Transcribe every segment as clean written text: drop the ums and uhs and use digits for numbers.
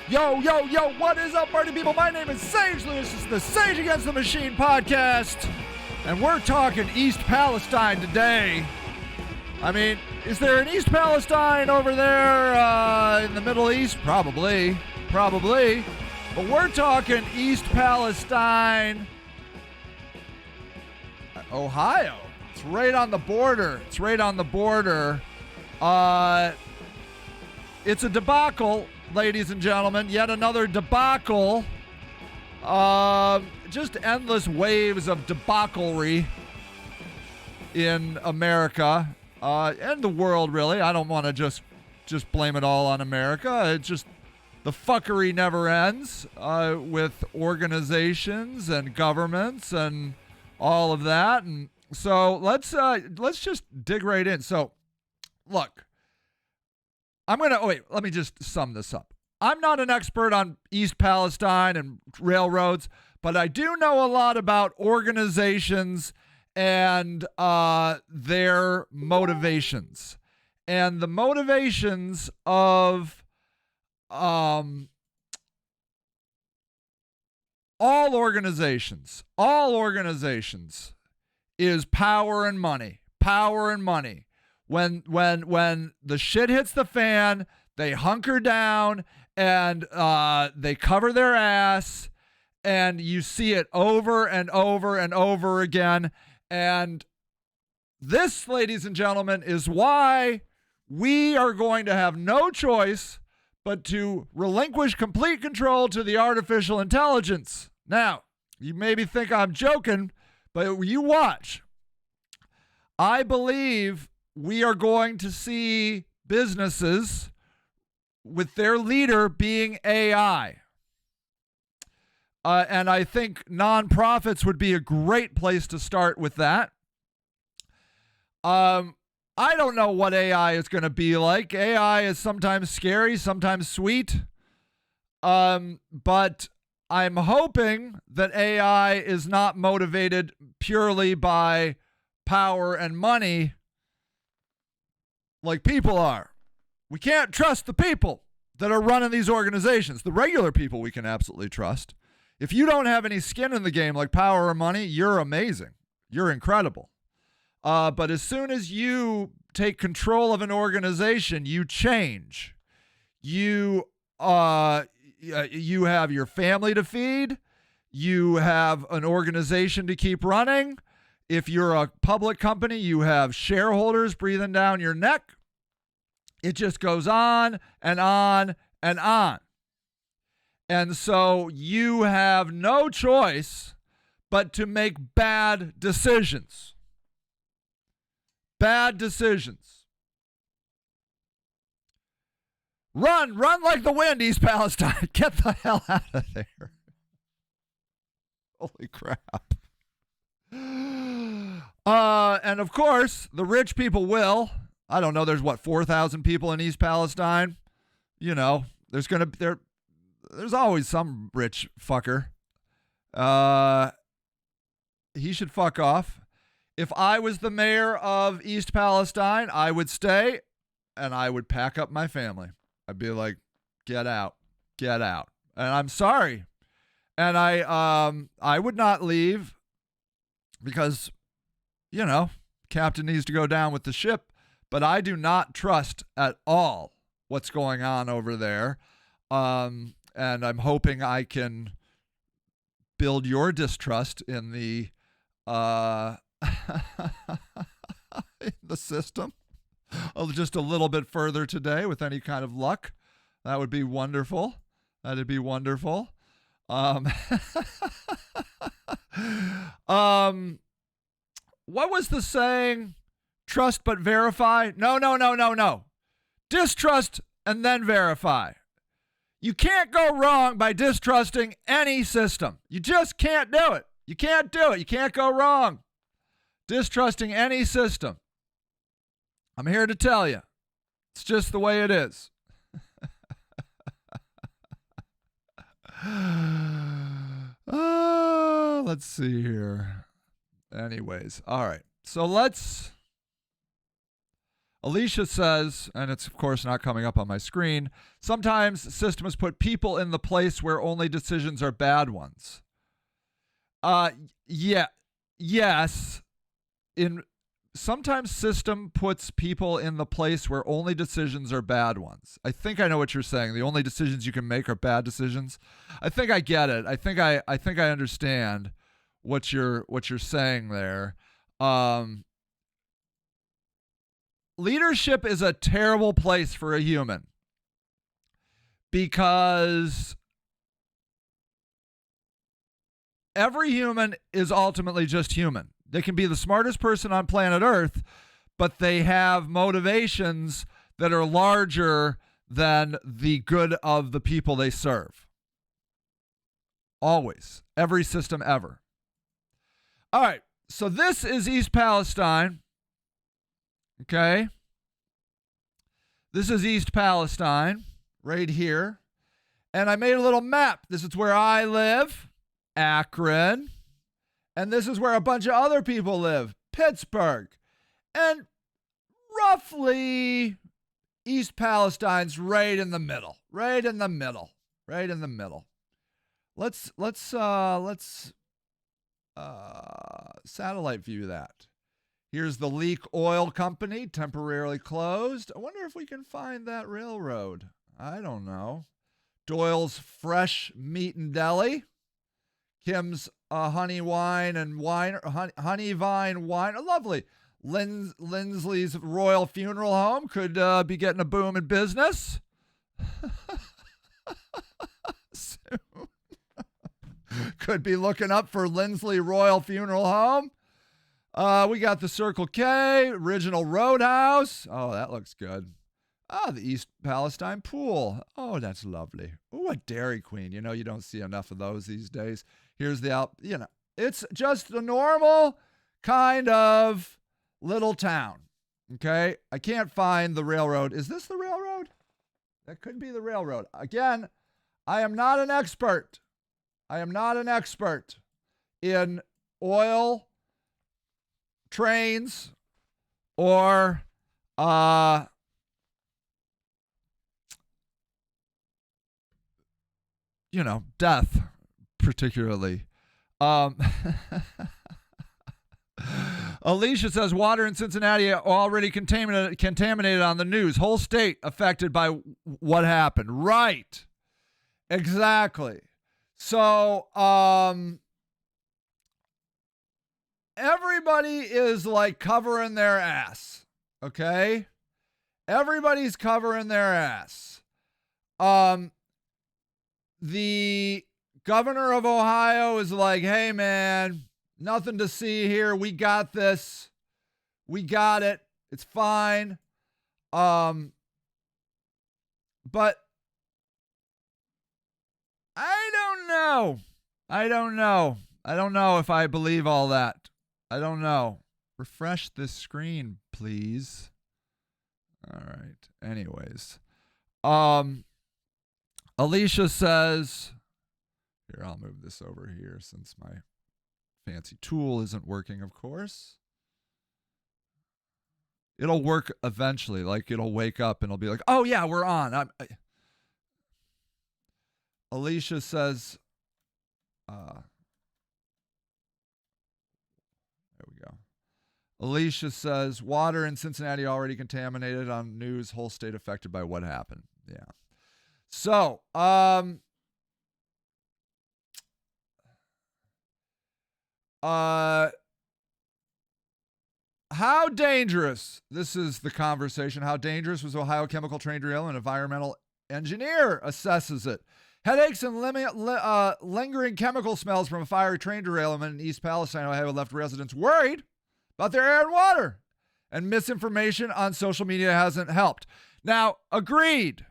Yo, yo, yo, what is up, party people? My name is Sage Lewis. This is the Sage Against the Machine podcast, and we're talking East Palestine today. I mean, is there an East Palestine over there in the Middle East? Probably. But we're talking East Palestine, Ohio. It's right on the border. It's a debacle, ladies and gentlemen. Yet another debacle. Just endless waves of debauchery in America and the world, really. I don't want to just blame it all on America. It's just the fuckery never ends with organizations and governments and all of that. And so let's just dig right in. So, look. Let me just sum this up. I'm not an expert on East Palestine and railroads, but I do know a lot about organizations and their motivations. And the motivations of all organizations is power and money. When the shit hits the fan, they hunker down and they cover their ass, and you see it over and over and over again. And this, ladies and gentlemen, is why we are going to have no choice but to relinquish complete control to the artificial intelligence. Now, you maybe think I'm joking, but you watch. I believe we are going to see businesses with their leader being AI. And I think nonprofits would be a great place to start with that. I don't know what AI is going to be like. AI is sometimes scary, sometimes sweet. But I'm hoping that AI is not motivated purely by power and money like people are. We can't trust the people that are running these organizations. The regular people we can absolutely trust. If you don't have any skin in the game like power or money, you're amazing. You're incredible. But as soon as you take control of an organization, you change. You have your family to feed. You have an organization to keep running. If you're a public company, you have shareholders breathing down your neck. It just goes on and on and on. And so you have no choice but to make bad decisions. Bad decisions. Run like the wind, East Palestine. Get the hell out of there. Holy crap. And of course, the rich people will. I don't know, there's 4,000 people in East Palestine. You know, there's always some rich fucker. He should fuck off. If I was the mayor of East Palestine, I would stay and I would pack up my family. I'd be like, get out. And I'm sorry. And I would not leave because, captain needs to go down with the ship. But I do not trust at all what's going on over there. And I'm hoping I can build your distrust in the in the system just a little bit further today with any kind of luck. That would be wonderful. That'd be wonderful. What was the saying? Trust but verify? No. Distrust and then verify. You can't go wrong by distrusting any system. You just can't do it. You can't do it. You can't go wrong distrusting any system. I'm here to tell you. It's just the way it is. Let's see here. Anyways, all right. So let's Alicia says, and it's of course not coming up on my screen, sometimes systems put people in the place where only decisions are bad ones. Yes. Sometimes system puts people in the place where only decisions are bad ones. I think I know what you're saying. The only decisions you can make are bad decisions. I think I get it. I think I understand what you're saying there. Leadership is a terrible place for a human because every human is ultimately just human. They can be the smartest person on planet Earth, but they have motivations that are larger than the good of the people they serve. Always. Every system ever. All right. So this is East Palestine. Okay. This is East Palestine right here. And I made a little map. This is where I live, Akron. And this is where a bunch of other people live, Pittsburgh. And roughly East Palestine's right in the middle. Let's satellite view that. Here's the Leak Oil Company, temporarily closed. I wonder if we can find that railroad. I don't know. Doyle's Fresh Meat and Deli. Kim's Honey Wine and Wine. Honey Vine Wine. Oh, lovely. Lindsley's Royal Funeral Home could be getting a boom in business. Soon. Could be looking up for Lindsley Royal Funeral Home. We got the Circle K, Original Roadhouse. Oh, that looks good. The East Palestine Pool. Oh, that's lovely. Oh, a Dairy Queen. You know, you don't see enough of those these days. Here's the, it's just a normal kind of little town. Okay? I can't find the railroad. Is this the railroad? That could be the railroad. Again, I am not an expert. In oil, trains, or death, particularly. Alicia says water in Cincinnati already contaminated on the news. Whole state affected by what happened. Right. Exactly. So, everybody is like covering their ass. Okay? Everybody's covering their ass. The governor of Ohio is like, hey man, nothing to see here. We got this. We got it. It's fine. But I don't know if I believe all that. I don't know. Refresh this screen, please. All right. Anyways. Alicia says, here, I'll move this over here since my fancy tool isn't working, of course. It'll work eventually. Like, it'll wake up and it'll be like, oh, yeah, we're on. Alicia says, there we go. Alicia says, water in Cincinnati already contaminated on news, whole state affected by what happened. Yeah. So, how dangerous, this is the conversation, how dangerous was Ohio chemical train derailment? An environmental engineer assesses it. Headaches and lingering chemical smells from a fiery train derailment in East Palestine, Ohio, left residents worried about their air and water. And misinformation on social media hasn't helped. Now, agreed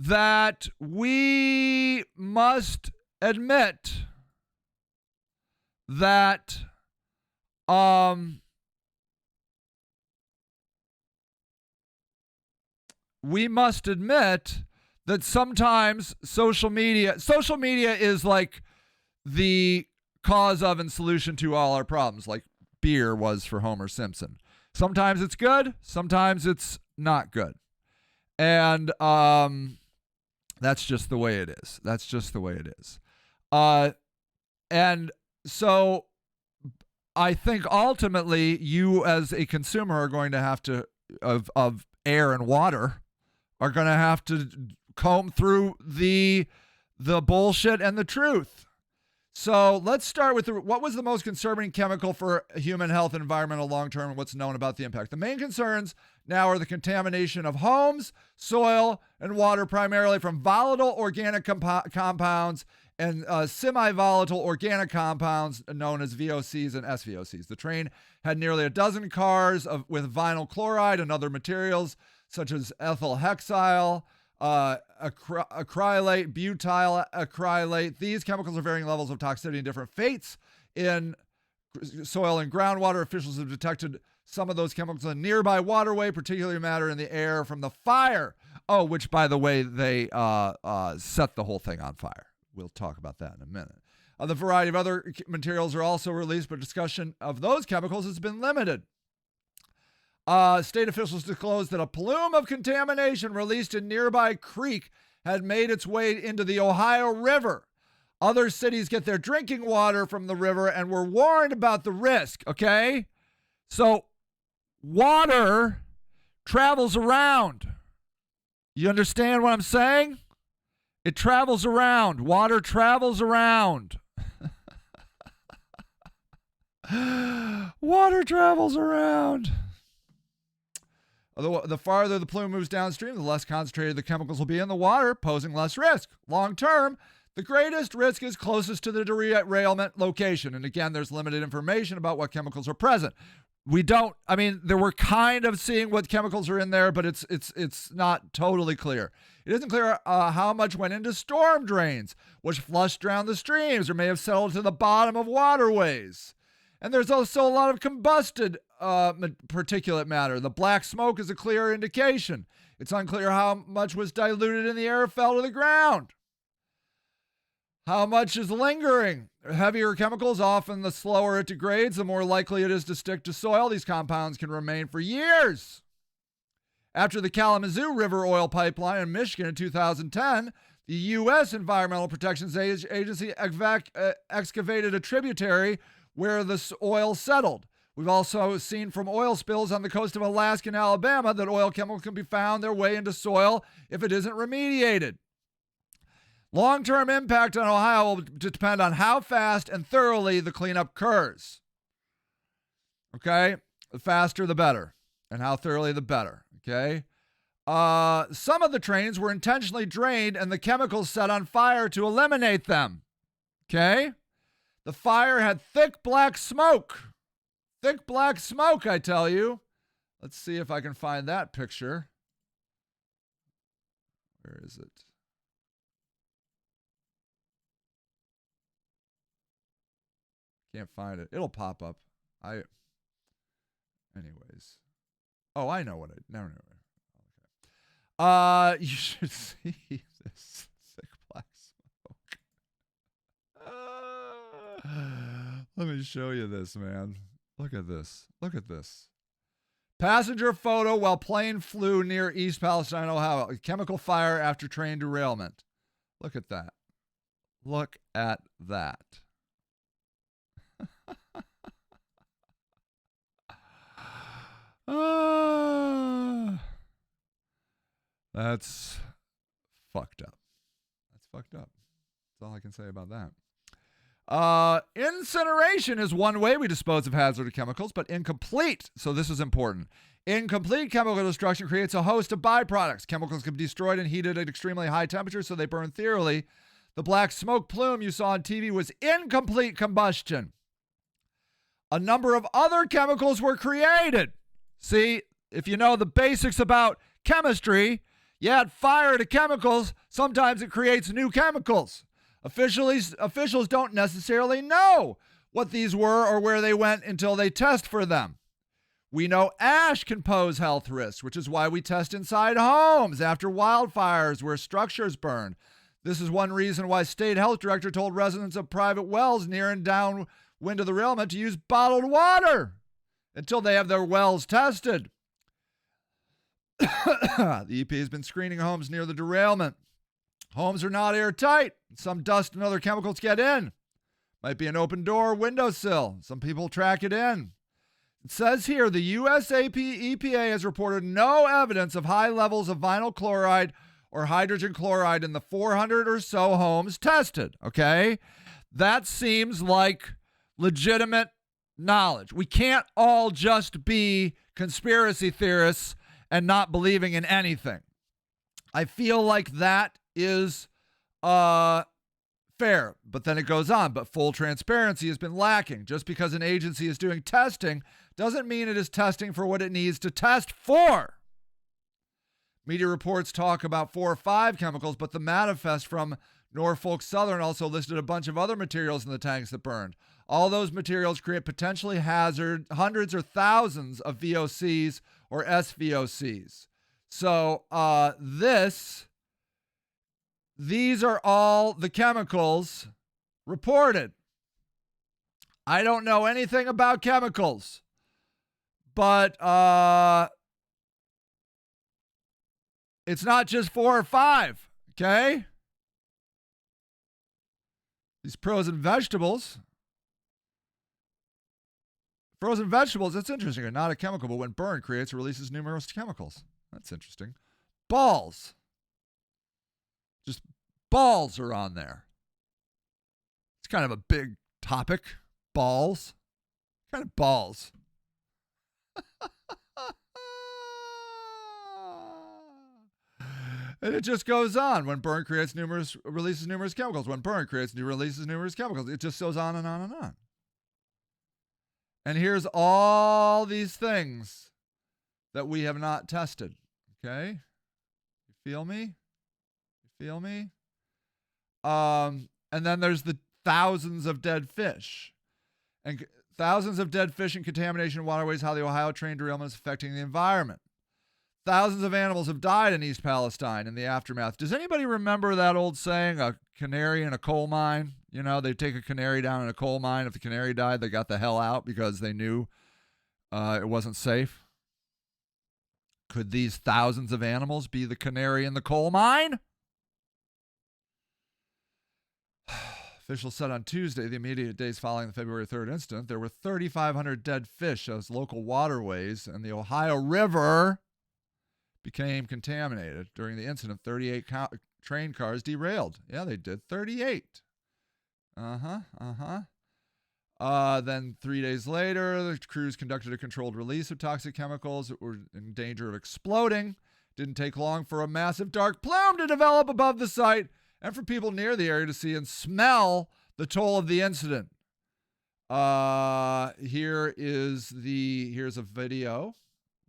that we must admit that sometimes social media is like the cause of and solution to all our problems, like beer was for Homer Simpson. Sometimes it's good, sometimes it's not good. And that's just the way it is. That's just the way it is. And so I think ultimately you as a consumer are going to have to, of air and water, are going to have to comb through the bullshit and the truth. So let's start with what was the most concerning chemical for human health and environmental long-term, and what's known about the impact. The main concerns now are the contamination of homes, soil, and water, primarily from volatile organic compounds and semi-volatile organic compounds known as VOCs and SVOCs. The train had nearly a dozen cars with vinyl chloride and other materials such as ethyl hexyl, acrylate, butyl acrylate. These chemicals are varying levels of toxicity and different fates in soil and groundwater. Officials have detected some of those chemicals in a nearby waterway, particularly matter in the air from the fire. Oh, which, by the way, they set the whole thing on fire. We'll talk about that in a minute. The variety of other materials are also released, but discussion of those chemicals has been limited. State officials disclosed that a plume of contamination released in nearby creek had made its way into the Ohio River. Other cities get their drinking water from the river and were warned about the risk, okay? So water travels around. You understand what I'm saying? It travels around. Water travels around. Water travels around. The farther the plume moves downstream, the less concentrated the chemicals will be in the water, posing less risk. Long term, the greatest risk is closest to the derailment location. And again, there's limited information about what chemicals are present. We're kind of seeing what chemicals are in there, but it's not totally clear. It isn't clear how much went into storm drains, which flushed down the streams or may have settled to the bottom of waterways. And there's also a lot of combusted particulate matter. The black smoke is a clear indication. It's unclear how much was diluted in the air or fell to the ground. How much is lingering? Heavier chemicals, often the slower it degrades, the more likely it is to stick to soil. These compounds can remain for years. After the Kalamazoo River oil pipeline in Michigan in 2010, the U.S. Environmental Protection Agency excavated a tributary where the oil settled. We've also seen from oil spills on the coast of Alaska and Alabama that oil chemicals can be found their way into soil if it isn't remediated. Long-term impact on Ohio will depend on how fast and thoroughly the cleanup occurs. Okay? The faster, the better. And how thoroughly, the better. Okay? Some of the trains were intentionally drained and the chemicals set on fire to eliminate them. Okay? The fire had thick black smoke. Thick black smoke, I tell you. Let's see if I can find that picture. Where is it? Can't find it. It'll pop up. Anyways. Oh, I know what no. Okay. You should see this thick black smoke. Let me show you this, man. Look at this. Look at this. Passenger photo while plane flew near East Palestine, Ohio. Chemical fire after train derailment. Look at that. Look at that. That's fucked up. That's fucked up. That's all I can say about that. Incineration is one way we dispose of hazardous chemicals, but incomplete. So this is important. Incomplete chemical destruction creates a host of byproducts. Chemicals can be destroyed and heated at extremely high temperatures, so they burn thoroughly. The black smoke plume you saw on TV was incomplete combustion. A number of other chemicals were created. See, if you know the basics about chemistry, you add fire to chemicals, sometimes it creates new chemicals. Officials don't necessarily know what these were or where they went until they test for them. We know ash can pose health risks, which is why we test inside homes after wildfires where structures burn. This is one reason why state health director told residents of private wells near and downwind of the derailment to use bottled water. until they have their wells tested. The EPA has been screening homes near the derailment. Homes are not airtight. Some dust and other chemicals get in. Might be an open door or windowsill. Some people track it in. It says here the EPA has reported no evidence of high levels of vinyl chloride or hydrogen chloride in the 400 or so homes tested. Okay? That seems like legitimate knowledge. We can't all just be conspiracy theorists and not believing in anything. I feel like that is fair. But then it goes on. But full transparency has been lacking. Just because an agency is doing testing doesn't mean it is testing for what it needs to test for. Media reports talk about 4 or 5 chemicals, but the manifest from Norfolk Southern also listed a bunch of other materials in the tanks that burned. All those materials create potentially hazard hundreds or thousands of VOCs or SVOCs. So these are all the chemicals reported. I don't know anything about chemicals, but it's not just 4 or 5, okay? These frozen vegetables, that's interesting, are not a chemical, but when burned, creates or releases numerous chemicals. That's interesting. Balls. Just balls are on there. It's kind of a big topic. Balls. What kind of balls? And it just goes on. When burned, releases numerous chemicals. When burned, releases numerous chemicals. It just goes on and on and on. And here's all these things that we have not tested. Okay? You feel me? And then there's the thousands of dead fish. And thousands of dead fish and contamination in waterways, how the Ohio train derailment is affecting the environment. Thousands of animals have died in East Palestine in the aftermath. Does anybody remember that old saying, a canary in a coal mine? You know, they take a canary down in a coal mine. If the canary died, they got the hell out because they knew it wasn't safe. Could these thousands of animals be the canary in the coal mine? Officials said on Tuesday, the immediate days following the February 3rd incident, there were 3,500 dead fish as local waterways and the Ohio River became contaminated. During the incident, 38 train cars derailed. Yeah, they did. 38. Then 3 days later, the crews conducted a controlled release of toxic chemicals that were in danger of exploding. Didn't take long for a massive dark plume to develop above the site and for people near the area to see and smell the toll of the incident. Here's a video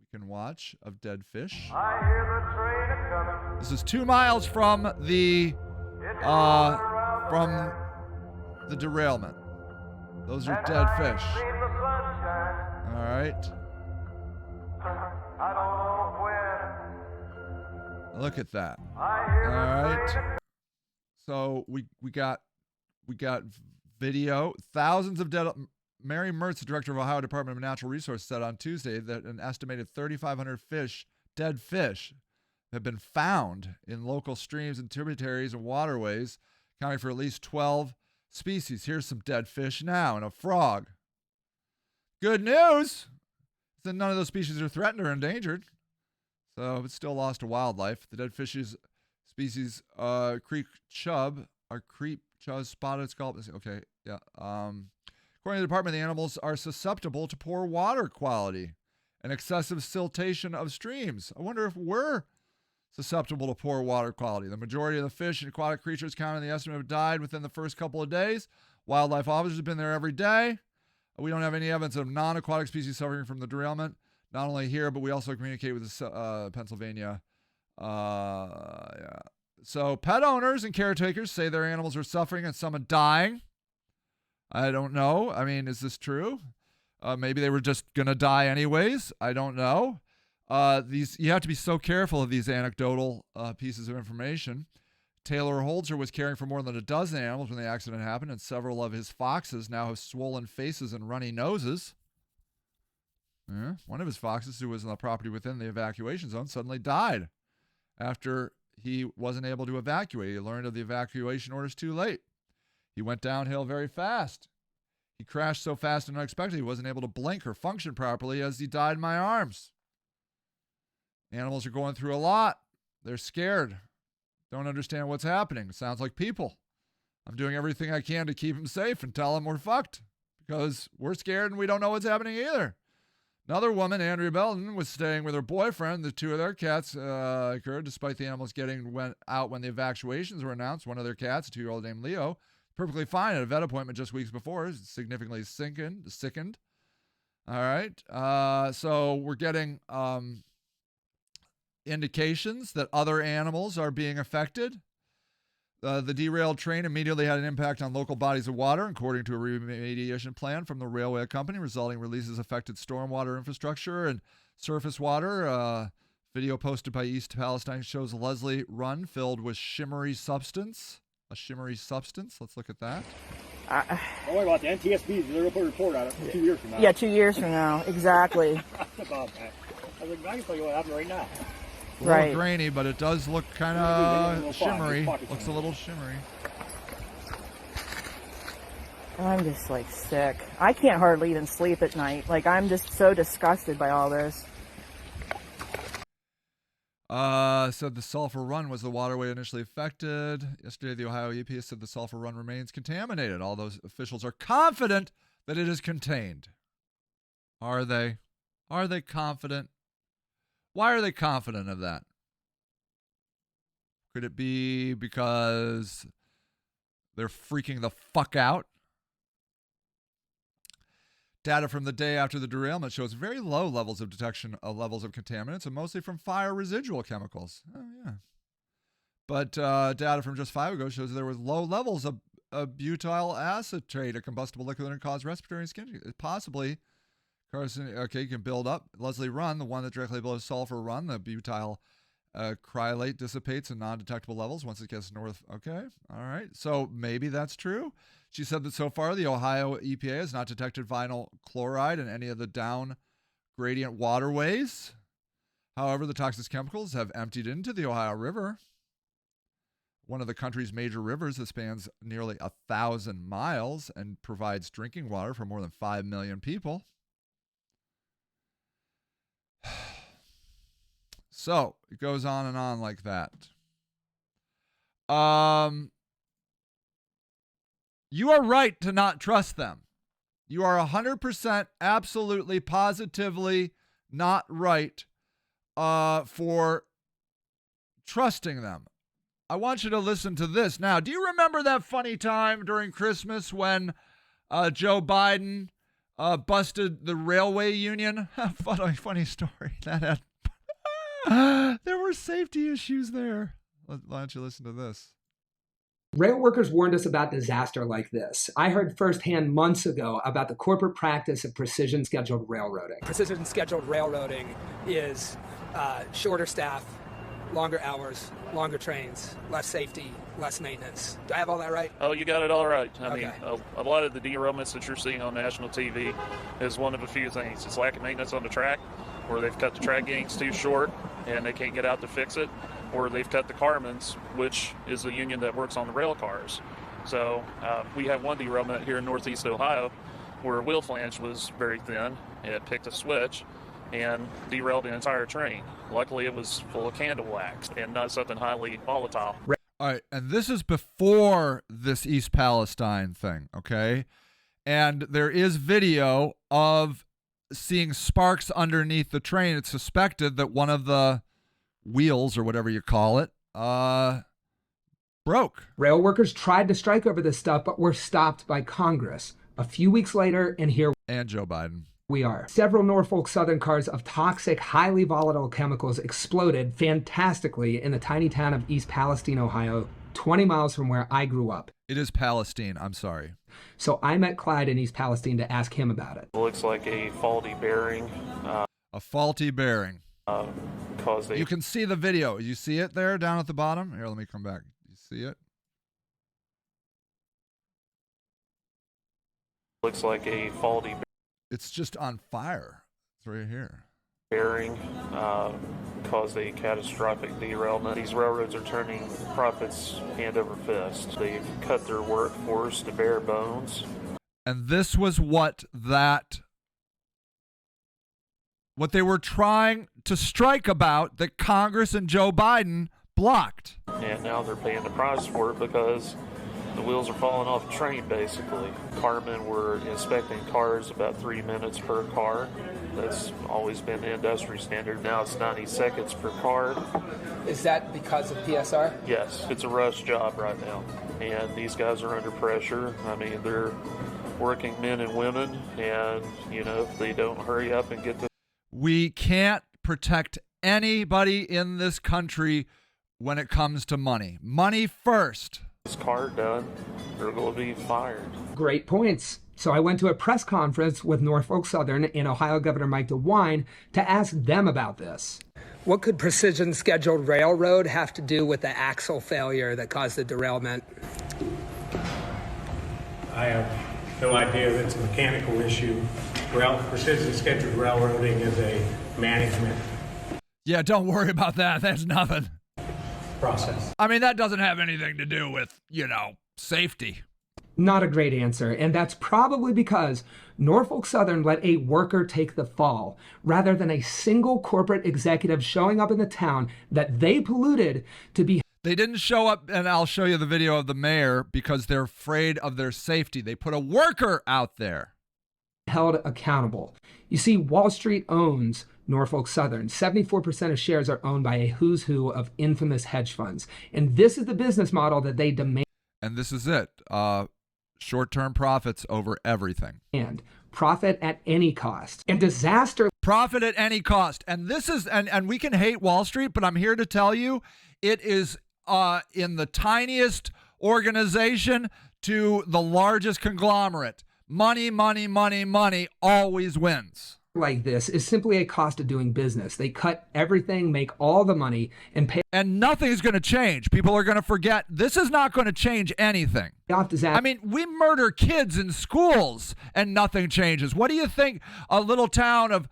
we can watch of dead fish. I hear the train a-comin'. This is 2 miles from the derailment. Those are dead fish. All right. I don't know when. Look at that. I hear All the right. train So we got video. Thousands of dead. Mary Mertz, the director of Ohio Department of Natural Resources, said on Tuesday that an estimated 3,500 dead fish, have been found in local streams and tributaries and waterways, accounting for at least 12 species. Here's some dead fish now and a frog. Good news! That none of those species are threatened or endangered. So it's still lost to wildlife. The dead fish's species, creek chub spotted scallop. Okay, yeah. According to the department, the animals are susceptible to poor water quality and excessive siltation of streams. I wonder if we're susceptible to poor water quality. The majority of the fish and aquatic creatures counted in the estimate have died within the first couple of days. Wildlife officers have been there every day. We don't have any evidence of non-aquatic species suffering from the derailment. Not only here, but we also communicate with Pennsylvania. So pet owners and caretakers say their animals are suffering and some are dying. I don't know. I mean, is this true? Maybe they were just going to die anyways. I don't know. You have to be so careful of these anecdotal pieces of information. Taylor Holzer was caring for more than a dozen animals when the accident happened, and several of his foxes now have swollen faces and runny noses. One of his foxes, who was on the property within the evacuation zone, suddenly died after he wasn't able to evacuate. He learned of the evacuation orders too late. He went downhill very fast. He crashed so fast and unexpected he wasn't able to blink or function properly as he died in my arms. Animals are going through a lot. They're scared. Don't understand what's happening. It sounds like people. I'm doing everything I can to keep them safe and tell them we're fucked because we're scared and we don't know what's happening either. Another woman, Andrea Belton, was staying with her boyfriend. The two of their cats occurred despite the animals went out when the evacuations were announced. One of their cats, a 2-year-old named Leo, perfectly fine at a vet appointment just weeks before, significantly sickened. All right. So we're getting indications that other animals are being affected. The derailed train immediately had an impact on local bodies of water, according to a remediation plan from the railway company, resulting releases affected stormwater infrastructure and surface water. Video posted by East Palestine shows Leslie Run filled with shimmery substance. A shimmery substance. Let's look at that. Don't worry about the NTSB. They're going to put a report on it 2 years from now. Yeah, 2 years from now. Exactly. About that. I was like, I can tell you what happened right now. A little grainy, but it does look kind of shimmery. Looks a little shimmery. I'm just like sick. I can't hardly even sleep at night. Like, I'm just so disgusted by all this. Said the Sulphur Run was the waterway initially affected. Yesterday, the Ohio EPA said the Sulphur Run remains contaminated. All those officials are confident that it is contained. Are they? Are they confident? Why are they confident of that? Could it be because they're freaking the fuck out? Data from the day after the derailment shows very low levels of detection of levels of contaminants, and mostly from fire residual chemicals. Oh, yeah. But data from just 5 ago shows there was low levels of butyl acetate, a combustible liquid that can cause respiratory and skin. Possibly, Carson, okay, you can build up. Leslie Run, the one that directly below Sulphur Run, the butyl cryolate dissipates in non-detectable levels once it gets north. Okay, all right. So maybe that's true. She said that so far the Ohio EPA has not detected vinyl chloride in any of the down gradient waterways. However, the toxic chemicals have emptied into the Ohio River, one of the country's major rivers that spans nearly 1,000 miles and provides drinking water for more than 5 million people. So it goes on and on like that. You are right to not trust them. You are 100% absolutely positively not right for trusting them. I want you to listen to this. Now, do you remember that funny time during Christmas when Joe Biden busted the railway union? Funny story. That had there were safety issues there. Why don't you listen to this? Rail workers warned us about disaster like this. I heard firsthand months ago about the corporate practice of precision scheduled railroading. Precision scheduled railroading is shorter staff, longer hours, longer trains, less safety, less maintenance. Do I have all that right? Oh, you got it all right. I Okay. mean, a lot of the derailments that you're seeing on national TV is one of a few things. It's lack of maintenance on the track, where they've cut the track gangs too short and they can't get out to fix it, or they've cut the carmans, which is the union that works on the rail cars. So we have one derailment here in northeast Ohio where a wheel flange was very thin. It picked a switch and derailed the entire train. Luckily, it was full of candle wax and not something highly volatile. All right, and this is before this East Palestine thing, okay? And there is video of seeing sparks underneath the train. It's suspected that one of the wheels, or whatever you call it, broke. Rail workers tried to strike over this stuff, but were stopped by Congress. A few weeks later, and here And Joe Biden. we are. Several Norfolk Southern cars of toxic, highly volatile chemicals exploded fantastically in the tiny town of East Palestine, Ohio, 20 miles from where I grew up. It is Palestine. I'm sorry. So I met Clyde in East Palestine to ask him about it. It looks like a faulty bearing A faulty bearing. caused You can see the video. You see it there down at the bottom? Here, let me come back. You see it? looks like a faulty It's just on fire. It's right here. Bearing caused a catastrophic derailment. These railroads are turning profits hand over fist. They've cut their workforce to bare bones. And this was what they were trying to strike about that Congress and Joe Biden blocked. And now they're paying the price for it because the wheels are falling off the train, basically. Carmen were inspecting cars about 3 minutes per car. That's always been the industry standard. Now it's 90 seconds per car. Is that because of PSR? Yes, it's a rush job right now. And these guys are under pressure. I mean, they're working men and women. And, if they don't hurry up and get this. We can't protect anybody in this country when it comes to money. Money first. This car done, they're going to be fired. Great points. So I went to a press conference with Norfolk Southern and Ohio Governor Mike DeWine to ask them about this. What could precision scheduled railroad have to do with the axle failure that caused the derailment? I have no idea that's a mechanical issue. Precision scheduled railroading is a management Yeah, don't worry about that. That's nothing. process. I mean, that doesn't have anything to do with, safety. Not a great answer, and that's probably because Norfolk Southern let a worker take the fall rather than a single corporate executive showing up in the town that they polluted to be. They didn't show up, and I'll show you the video of the mayor because they're afraid of their safety. They put a worker out there. Held accountable. You see, Wall Street owns Norfolk Southern. 74% of shares are owned by a who's who of infamous hedge funds. And this is the business model that they demand. And this is it. Short-term profits over everything. And profit at any cost. And disaster. Profit at any cost. And this is, and we can hate Wall Street, but I'm here to tell you, it is in the tiniest organization to the largest conglomerate. Money, money, money, money always wins. Like this is simply a cost of doing business. They cut everything, make all the money, and pay And nothing's going to change. People are going to forget. This is not going to change anything. off disaster. I mean, we murder kids in schools and nothing changes. What do you think a little town of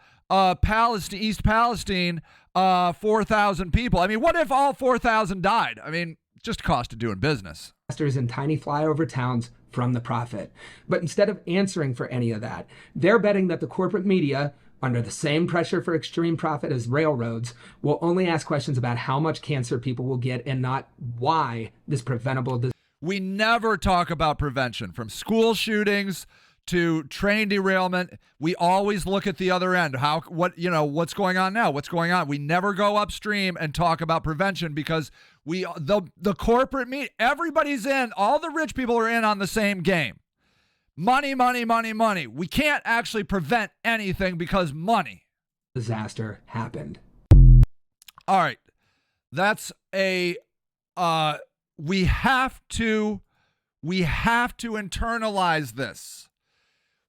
Palestine, East Palestine, 4,000 people? I mean, what if all 4,000 died? I mean, just cost of doing business. Disasters in tiny flyover towns from the profit. But instead of answering for any of that, they're betting that the corporate media, under the same pressure for extreme profit as railroads, will only ask questions about how much cancer people will get and not why this preventable disease. We never talk about prevention, from school shootings to train derailment. We always look at the other end. What's going on now? What's going on? We never go upstream and talk about prevention because the corporate media, everybody's in, all the rich people are in on the same game. Money, money, money, money. We can't actually prevent anything because money. Disaster happened. All right. That's we have to internalize this.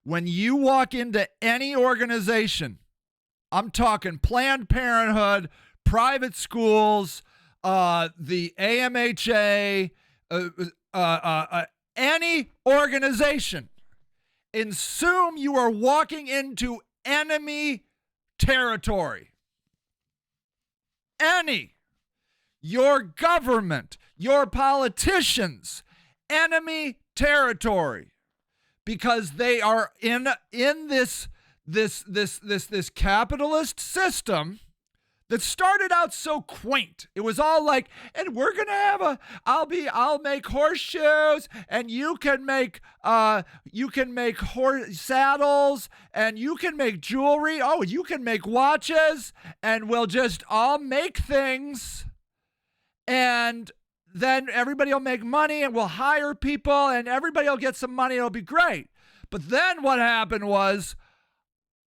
When you walk into any organization, I'm talking Planned Parenthood, private schools, the AMHA, any organization, assume you are walking into enemy territory. Your government, your politicians, enemy territory. Because they are in this capitalist system that started out so quaint. It was all like, and we're gonna have I'll make horseshoes, and you can make horse saddles, and you can make jewelry. Oh, you can make watches, and we'll just all make things, and then everybody will make money, and we'll hire people, and everybody will get some money. It'll be great. But then what happened was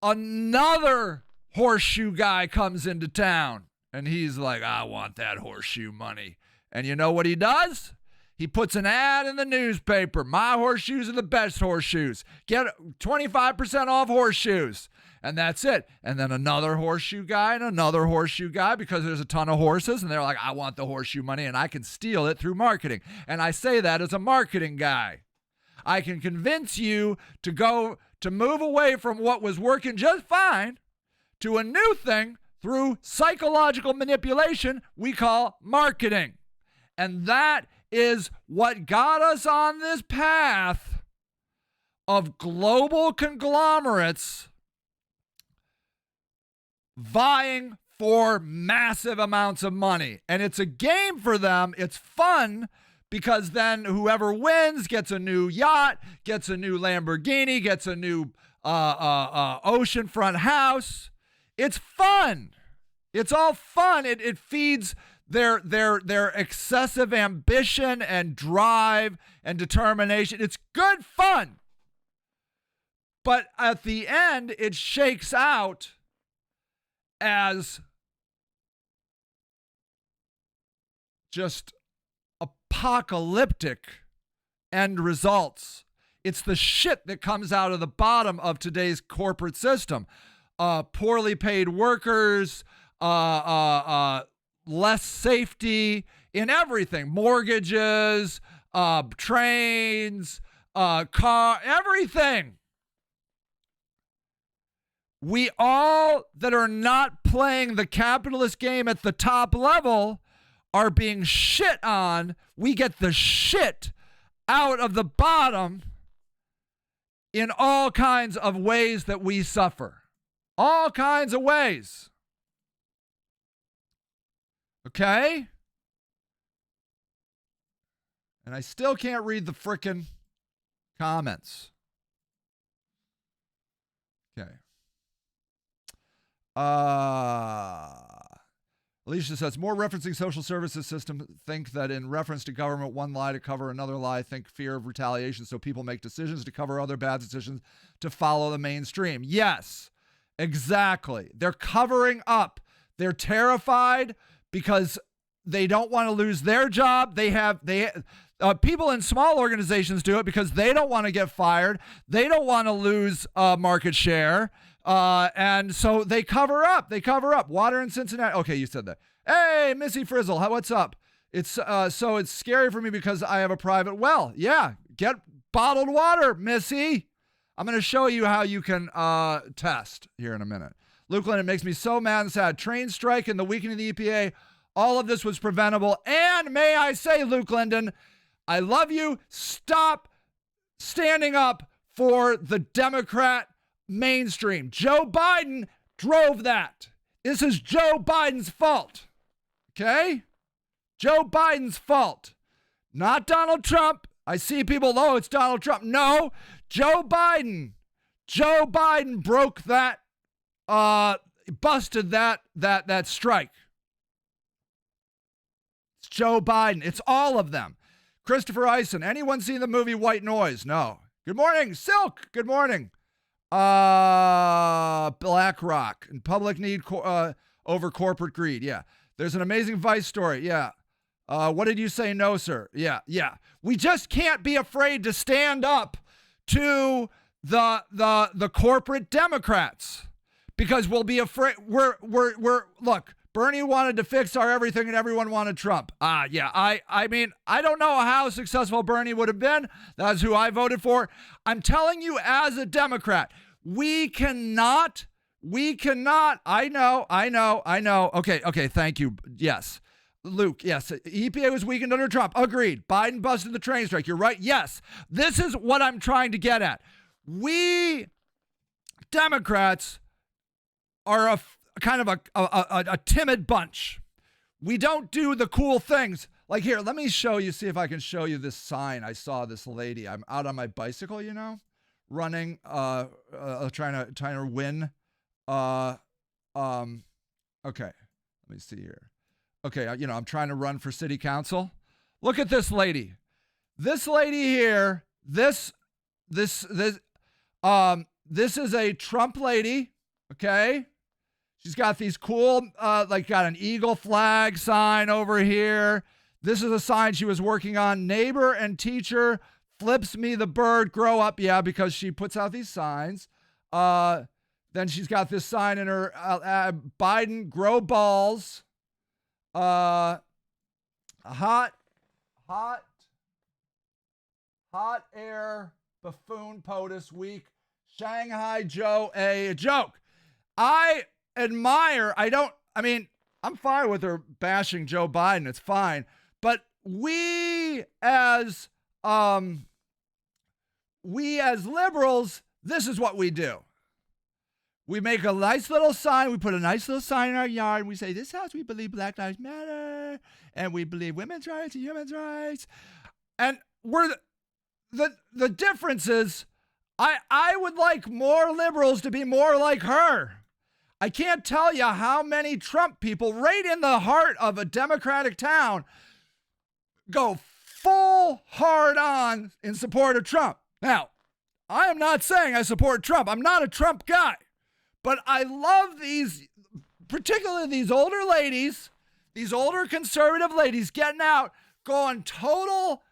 another horseshoe guy comes into town, and he's like, I want that horseshoe money. And you know what he does? He puts an ad in the newspaper. My horseshoes are the best horseshoes. Get 25% off horseshoes. And that's it. And then another horseshoe guy and another horseshoe guy, because there's a ton of horses, and they're like, I want the horseshoe money, and I can steal it through marketing. And I say that as a marketing guy. I can convince you to move away from what was working just fine, to a new thing through psychological manipulation we call marketing. And that is what got us on this path of global conglomerates vying for massive amounts of money. And it's a game for them. It's fun because then whoever wins gets a new yacht, gets a new Lamborghini, gets a new oceanfront house. It's fun. It's all fun. It feeds their excessive ambition and drive and determination. It's good fun. But at the end, it shakes out as just apocalyptic end results. It's the shit that comes out of the bottom of today's corporate system. Poorly paid workers, less safety in everything, mortgages, trains, car, everything. We all that are not playing the capitalist game at the top level are being shit on. We get the shit out of the bottom in all kinds of ways that we suffer. All kinds of ways. Okay? And I still can't read the frickin' comments. Okay. Alicia says, more referencing social services system. Think that in reference to government, one lie to cover another lie. Think fear of retaliation, so people make decisions to cover other bad decisions to follow the mainstream. Yes, exactly. They're covering up. They're terrified because they don't want to lose their job. People in small organizations do it because they don't want to get fired. They don't want to lose market share. And so they cover up. Water in Cincinnati. Okay, you said that. Hey, Missy Frizzle, what's up? It's so it's scary for me because I have a private well. Yeah, get bottled water, Missy. I'm going to show you how you can test here in a minute. Luke Lynn, it makes me so mad and sad. Train strike and the weakening of the EPA. All of this was preventable. And may I say, Luke Linden, I love you. Stop standing up for the Democrat mainstream. Joe Biden drove that. This is Joe Biden's fault. Okay? Joe Biden's fault. Not Donald Trump. I see people, oh, it's Donald Trump. No, Joe Biden. Joe Biden broke that, busted that strike. It's Joe Biden. It's all of them. Christopher Eisen. Anyone seen the movie White Noise? No. Good morning, Silk. Good morning. BlackRock and public need over corporate greed. Yeah. There's an amazing Vice story. Yeah. What did you say? No, sir. Yeah. We just can't be afraid to stand up to the corporate Democrats because we'll be afraid. Look, Bernie wanted to fix our everything and everyone wanted Trump. Yeah. I mean, I don't know how successful Bernie would have been. That's who I voted for. I'm telling you as a Democrat, we cannot. I know. Okay. Thank you. Yes. Luke, yes. EPA was weakened under Trump. Agreed. Biden busted the train strike. You're right. Yes. This is what I'm trying to get at. We Democrats are a timid bunch. We don't do the cool things. Like here, let me show you, see if I can show you this sign. I saw this lady. I'm out on my bicycle, running, trying to win. Okay. Let me see here. Okay, I'm trying to run for city council. Look at this lady. This lady here, this is a Trump lady, okay? She's got these cool, got an eagle flag sign over here. This is a sign she was working on. Neighbor and teacher flips me the bird, grow up. Yeah, because she puts out these signs. Then she's got this sign in her, Biden, grow balls. Hot air buffoon POTUS week. Shanghai Joe a joke. admire, I'm fine with her bashing Joe Biden. It's fine. But we as liberals, this is what we do. We make a nice little sign. We put a nice little sign in our yard. And we say, this house, we believe Black Lives Matter. And we believe women's rights and human rights. And we're the difference is I would like more liberals to be more like her. I can't tell you how many Trump people right in the heart of a Democratic town go full hard on in support of Trump. Now, I am not saying I support Trump. I'm not a Trump guy. But I love these, particularly these older ladies, these older conservative ladies getting out, going total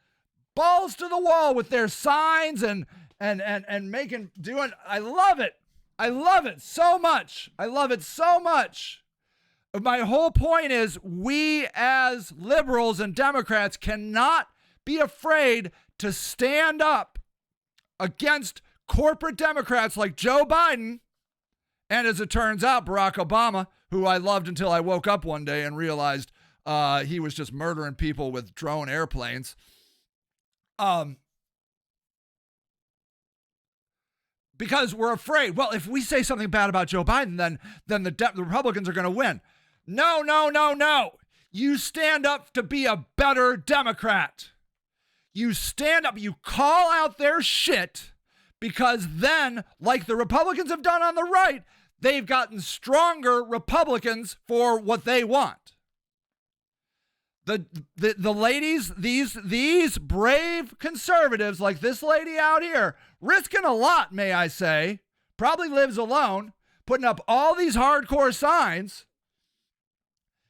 balls to the wall with their signs and I love it. I love it so much. I love it so much. My whole point is we as liberals and Democrats cannot be afraid to stand up against corporate Democrats like Joe Biden and, as it turns out, Barack Obama, who I loved until I woke up one day and realized he was just murdering people with drone airplanes. Because we're afraid, well, if we say something bad about Joe Biden, then the Republicans are going to win. No, no, no, no. You stand up to be a better Democrat. You stand up, you call out their shit, because then, like the Republicans have done on the right, they've gotten stronger Republicans for what they want. The ladies, these brave conservatives like this lady out here, risking a lot, may I say, probably lives alone, putting up all these hardcore signs.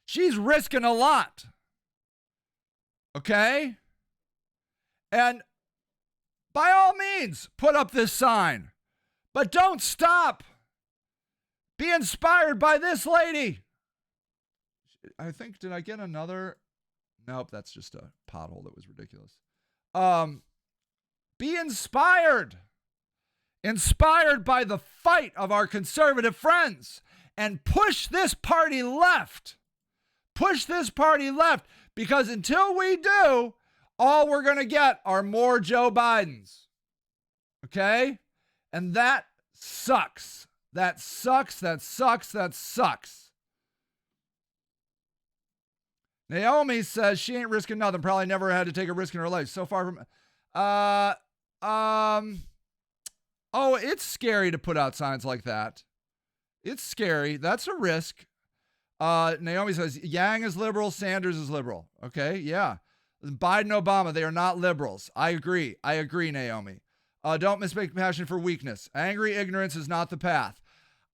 She's risking a lot. Okay? And by all means, put up this sign. But don't stop. Be inspired by this lady. I think, did I get another? Nope, that's just a pothole that was ridiculous. Be inspired. Inspired by the fight of our conservative friends. And push this party left. Push this party left. Because until we do, all we're going to get are more Joe Bidens. Okay? And that sucks. That sucks. That sucks. That sucks. Naomi says she ain't risking nothing. Probably never had to take a risk in her life. So far from... Oh, it's scary to put out signs like that. It's scary. That's a risk. Naomi says, Yang is liberal, Sanders is liberal. Okay, yeah. Biden, Obama, they are not liberals. I agree, Naomi. Don't mistake passion for weakness. Angry ignorance is not the path.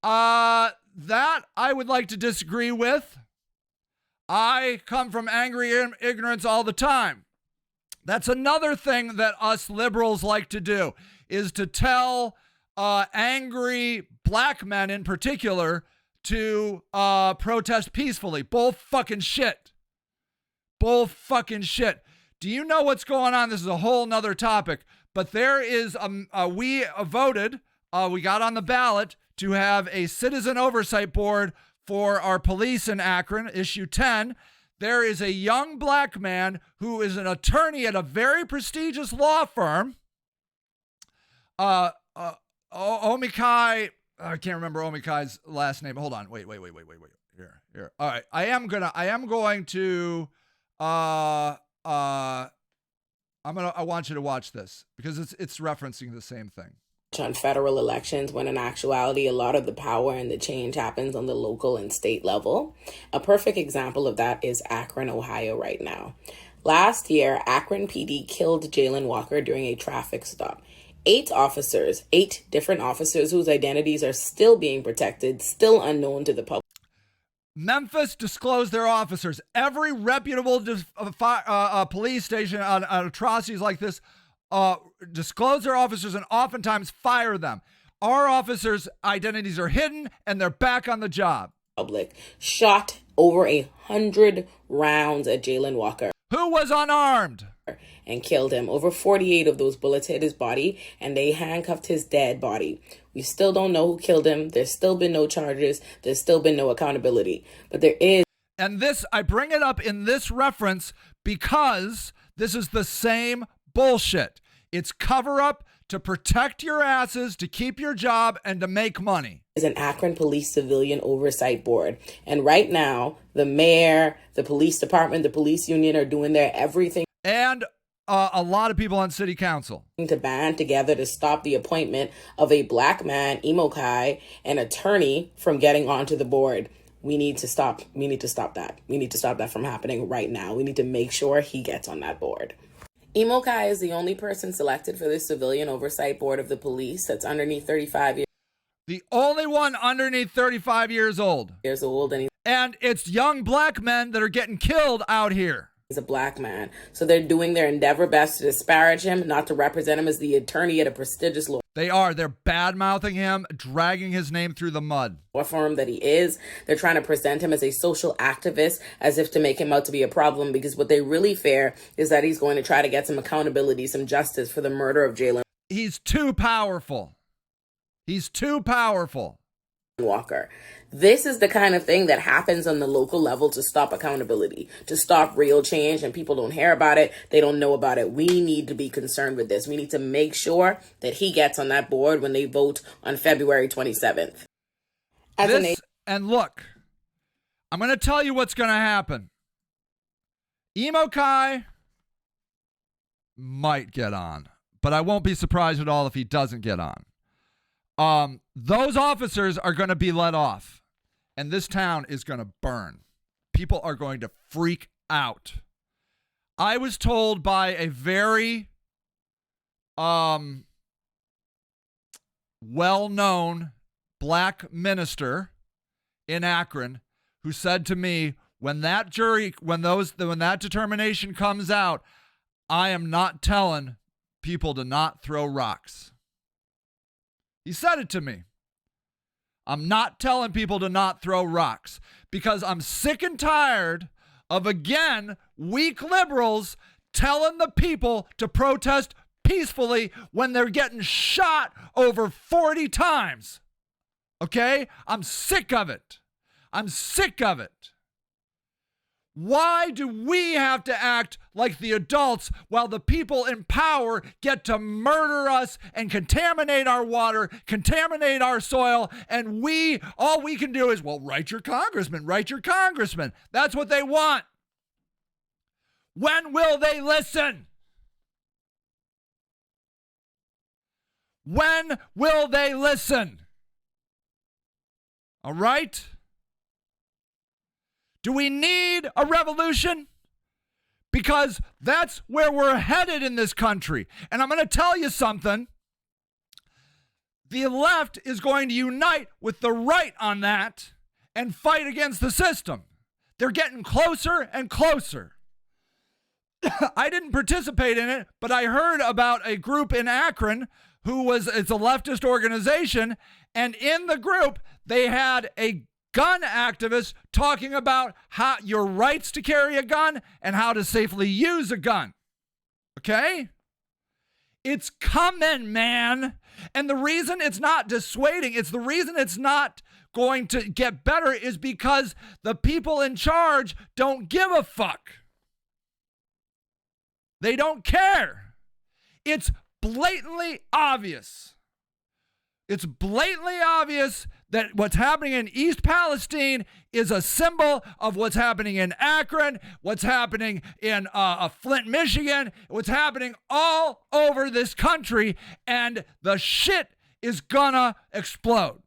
That I would like to disagree with. I come from angry ignorance all the time. That's another thing that us liberals like to do, is to tell angry black men in particular to protest peacefully. Bull fucking shit. Bull fucking shit. Do you know what's going on? This is a whole nother topic. But there is, we voted, we got on the ballot to have a citizen oversight board for our police in Akron, issue 10. There is a young black man who is an attorney at a very prestigious law firm. Omikai, I can't remember Omikai's last name. Hold on. Wait. Here. All right. I am going to, I want you to watch this because it's referencing the same thing. On federal elections, when in actuality a lot of the power and the change happens on the local and state level. A perfect example of that is Akron, Ohio right now. Last year, Akron PD killed Jalen Walker during a traffic stop. 8 different officers whose identities are still being protected, still unknown to the public. Memphis disclosed their officers. Every reputable police station on atrocities like this disclose their officers and oftentimes fire them. Our officers' identities are hidden and they're back on the job. Public shot over 100 rounds at Jalen Walker. Who was unarmed. and killed him. Over 48 of those bullets hit his body, and they handcuffed his dead body. We still don't know who killed him. There's still been no charges. There's still been no accountability. But there is. And this, I bring it up in this reference because this is the same bullshit. It's cover up to protect your asses, to keep your job, and to make money. Is an Akron Police Civilian Oversight Board. And right now, the mayor, the police department, the police union are doing their everything. And a lot of people on city council. To band together to stop the appointment of a black man, Imo Kai, an attorney, from getting onto the board. We need to stop that. We need to stop that from happening right now. We need to make sure he gets on that board. Imo Kai is the only person selected for the Civilian Oversight Board of the police that's underneath 35 years. The only one underneath 35 years old. And it's young black men that are getting killed out here. He's a black man. So they're doing their endeavor best to disparage him, not to represent him as the attorney at a prestigious law. They are. They're bad-mouthing him, dragging his name through the mud. Firm that he is. They're trying to present him as a social activist, as if to make him out to be a problem, because what they really fear is that he's going to try to get some accountability, some justice for the murder of Jayland. He's too powerful. He's too powerful. Walker. This is the kind of thing that happens on the local level to stop accountability, to stop real change, and people don't hear about it. They don't know about it. We need to be concerned with this. We need to make sure that he gets on that board when they vote on February 27th. And look, I'm going to tell you what's going to happen. Imo Kai might get on, but I won't be surprised at all if he doesn't get on. Those officers are going to be let off, and this town is going to burn. People are going to freak out. I was told by a very well-known black minister in Akron who said to me, when that determination comes out, I am not telling people to not throw rocks. He said it to me. I'm not telling people to not throw rocks because I'm sick and tired of, again, weak liberals telling the people to protest peacefully when they're getting shot over 40 times. Okay? I'm sick of it. I'm sick of it. Why do we have to act like the adults while the people in power get to murder us and contaminate our water, contaminate our soil, and all we can do is, well, write your congressman. That's what they want. When will they listen? When will they listen? All right? Do we need a revolution? Because that's where we're headed in this country. And I'm going to tell you something. The left is going to unite with the right on that and fight against the system. They're getting closer and closer. I didn't participate in it, but I heard about a group in Akron it's a leftist organization, and in the group, they had a gun activist talking about how your rights to carry a gun and how to safely use a gun. Okay? It's coming, man. And the reason it's not dissuading, the reason it's not going to get better is because the people in charge don't give a fuck. They don't care. It's blatantly obvious. It's blatantly obvious that what's happening in East Palestine is a symbol of what's happening in Akron, what's happening in Flint, Michigan, what's happening all over this country, and the shit is gonna explode.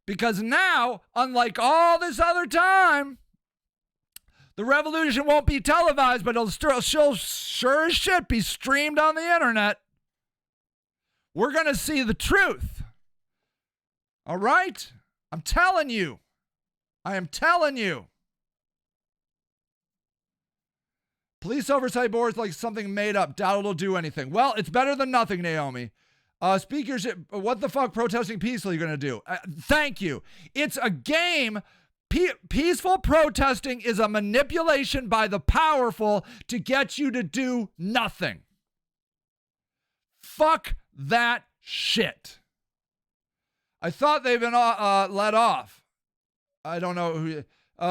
Because now, unlike all this other time, the revolution won't be televised, but it'll sure as shit be streamed on the internet. We're gonna see the truth. All right? I'm telling you. I am telling you. Police oversight boards like something made up. Doubt it'll do anything. Well, it's better than nothing, Naomi. Speakers, what the fuck protesting peacefully are you going to do? Thank you. It's a game Peaceful protesting is a manipulation by the powerful to get you to do nothing. Fuck that shit. I thought they've been let off. I don't know who.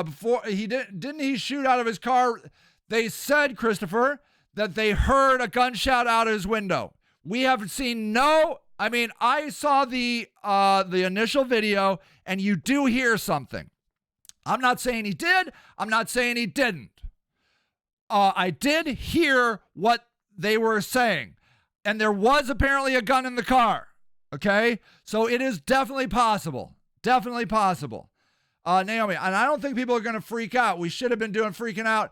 Before he didn't he shoot out of his car? They said, Christopher, that they heard a gunshot out of his window. We have seen no. I mean, I saw the initial video, and you do hear something. I'm not saying he did. I'm not saying he didn't. I did hear what they were saying, and there was apparently a gun in the car. Okay, so it is definitely possible. Definitely possible. Naomi, and I don't think people are going to freak out. We should have been doing freaking out.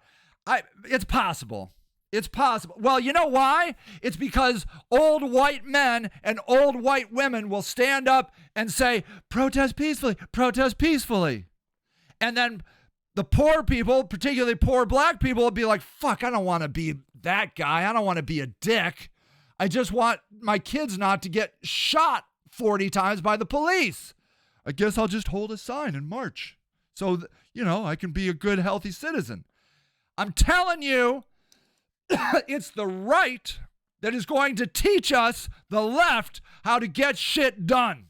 It's possible. It's possible. Well, you know why? It's because old white men and old white women will stand up and say, protest peacefully, protest peacefully. And then the poor people, particularly poor black people, will be like, fuck, I don't want to be that guy. I don't want to be a dick. I just want my kids not to get shot 40 times by the police. I guess I'll just hold a sign and march so that, I can be a good, healthy citizen. I'm telling you, it's the right that is going to teach us, the left, how to get shit done.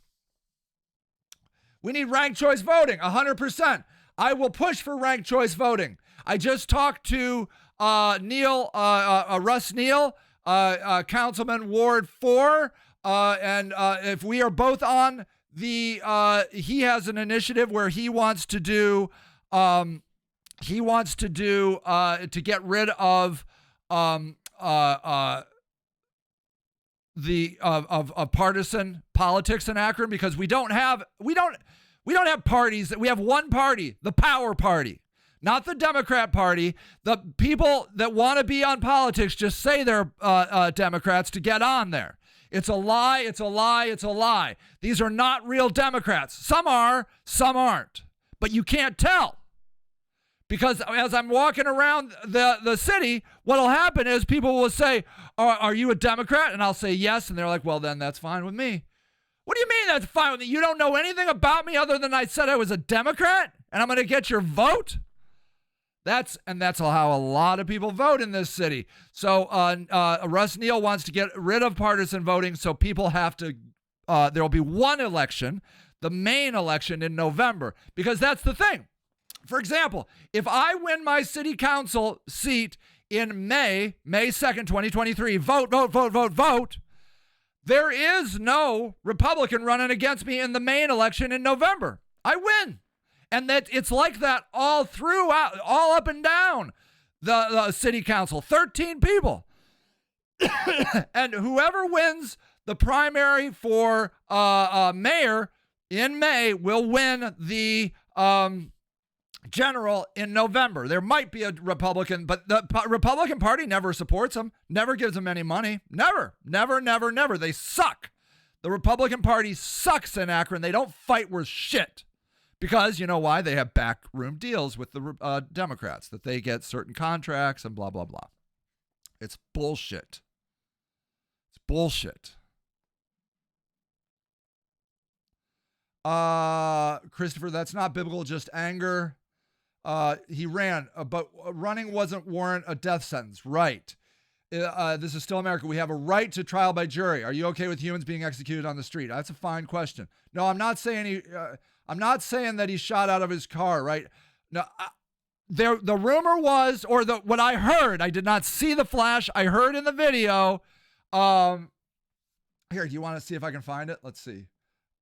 We need ranked choice voting, 100%. I will push for ranked choice voting. I just talked to Russ Neal, Councilman Ward 4, and if we are both on he has an initiative where he wants to do to get rid of partisan politics in Akron, because we don't have parties. We have one party, the power party, not the Democrat Party. The people that want to be on politics just say they're Democrats to get on there. It's a lie. It's a lie. It's a lie. These are not real Democrats. Some are, some aren't. But you can't tell. Because as I'm walking around the city, what'll happen is people will say, are you a Democrat? And I'll say yes. And they're like, well, then that's fine with me. What do you mean that's fine with me? You don't know anything about me other than I said I was a Democrat and I'm going to get your vote? That's how a lot of people vote in this city. So Russ Neal wants to get rid of partisan voting, so people have to, there will be one election, the main election in November, because that's the thing. For example, if I win my city council seat in May 2nd, 2023, vote, there is no Republican running against me in the main election in November. I win. And that it's like that all throughout, all up and down the city council, 13 people. And whoever wins the primary for mayor in May will win the general in November. There might be a Republican, but the Republican Party never supports them, never gives them any money. Never. They suck. The Republican Party sucks in Akron. They don't fight worth shit. Because you know why? They have backroom deals with the Democrats, that they get certain contracts and blah, blah, blah. It's bullshit. It's bullshit. Christopher, that's not biblical, just anger. He ran, but running wasn't warrant a death sentence. Right. This is still America. We have a right to trial by jury. Are you okay with humans being executed on the street? That's a fine question. No, I'm not saying I'm not saying that he shot out of his car, right? No, the rumor was, or what I heard, I did not see the flash. I heard in the video. Here, do you want to see if I can find it? Let's see.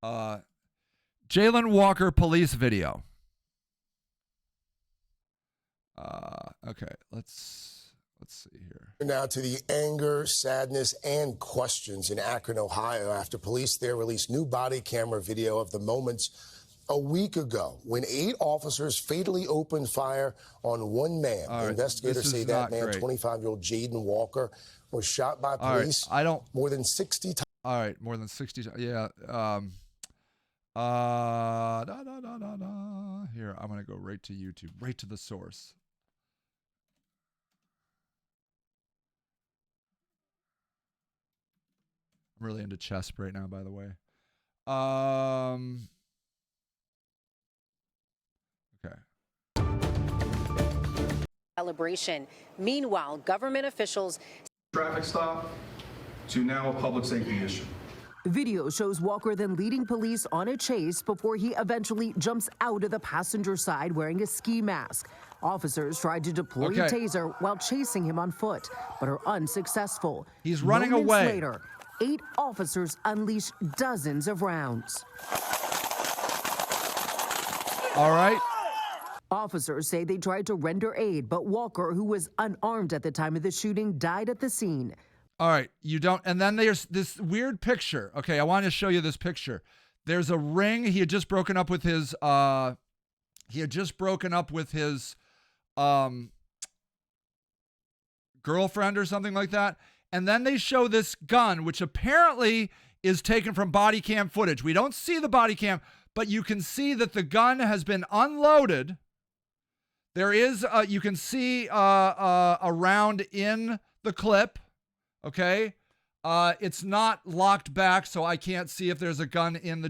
Jalen Walker police video. Okay, let's see here. Now to the anger, sadness, and questions in Akron, Ohio, after police there released new body camera video of the moments a week ago when 8 officers fatally opened fire on one man. Right, investigators say that man, 25-year-old Jaden Walker, was shot by police more than 60 times. All right, more than 60 times. Yeah. Here, I'm going to go right to YouTube, right to the source. I'm really into chess right now, by the way. Okay. celebration. Meanwhile, government officials. Traffic stop to now a public safety issue. Video shows Walker then leading police on a chase before he eventually jumps out of the passenger side wearing a ski mask. Officers tried to deploy a taser while chasing him on foot, but are unsuccessful. He's running Moments away. Later, 8 officers unleash dozens of rounds. All right. Officers say they tried to render aid, but Walker, who was unarmed at the time of the shooting, died at the scene. All right, you don't, and then there's this weird picture. Okay, I want to show you this picture. There's a ring. He had just broken up with his, girlfriend or something like that. And then they show this gun, which apparently is taken from body cam footage. We don't see the body cam, but you can see that the gun has been unloaded. There is, you can see a round in the clip. Okay, it's not locked back, so I can't see if there's a gun in the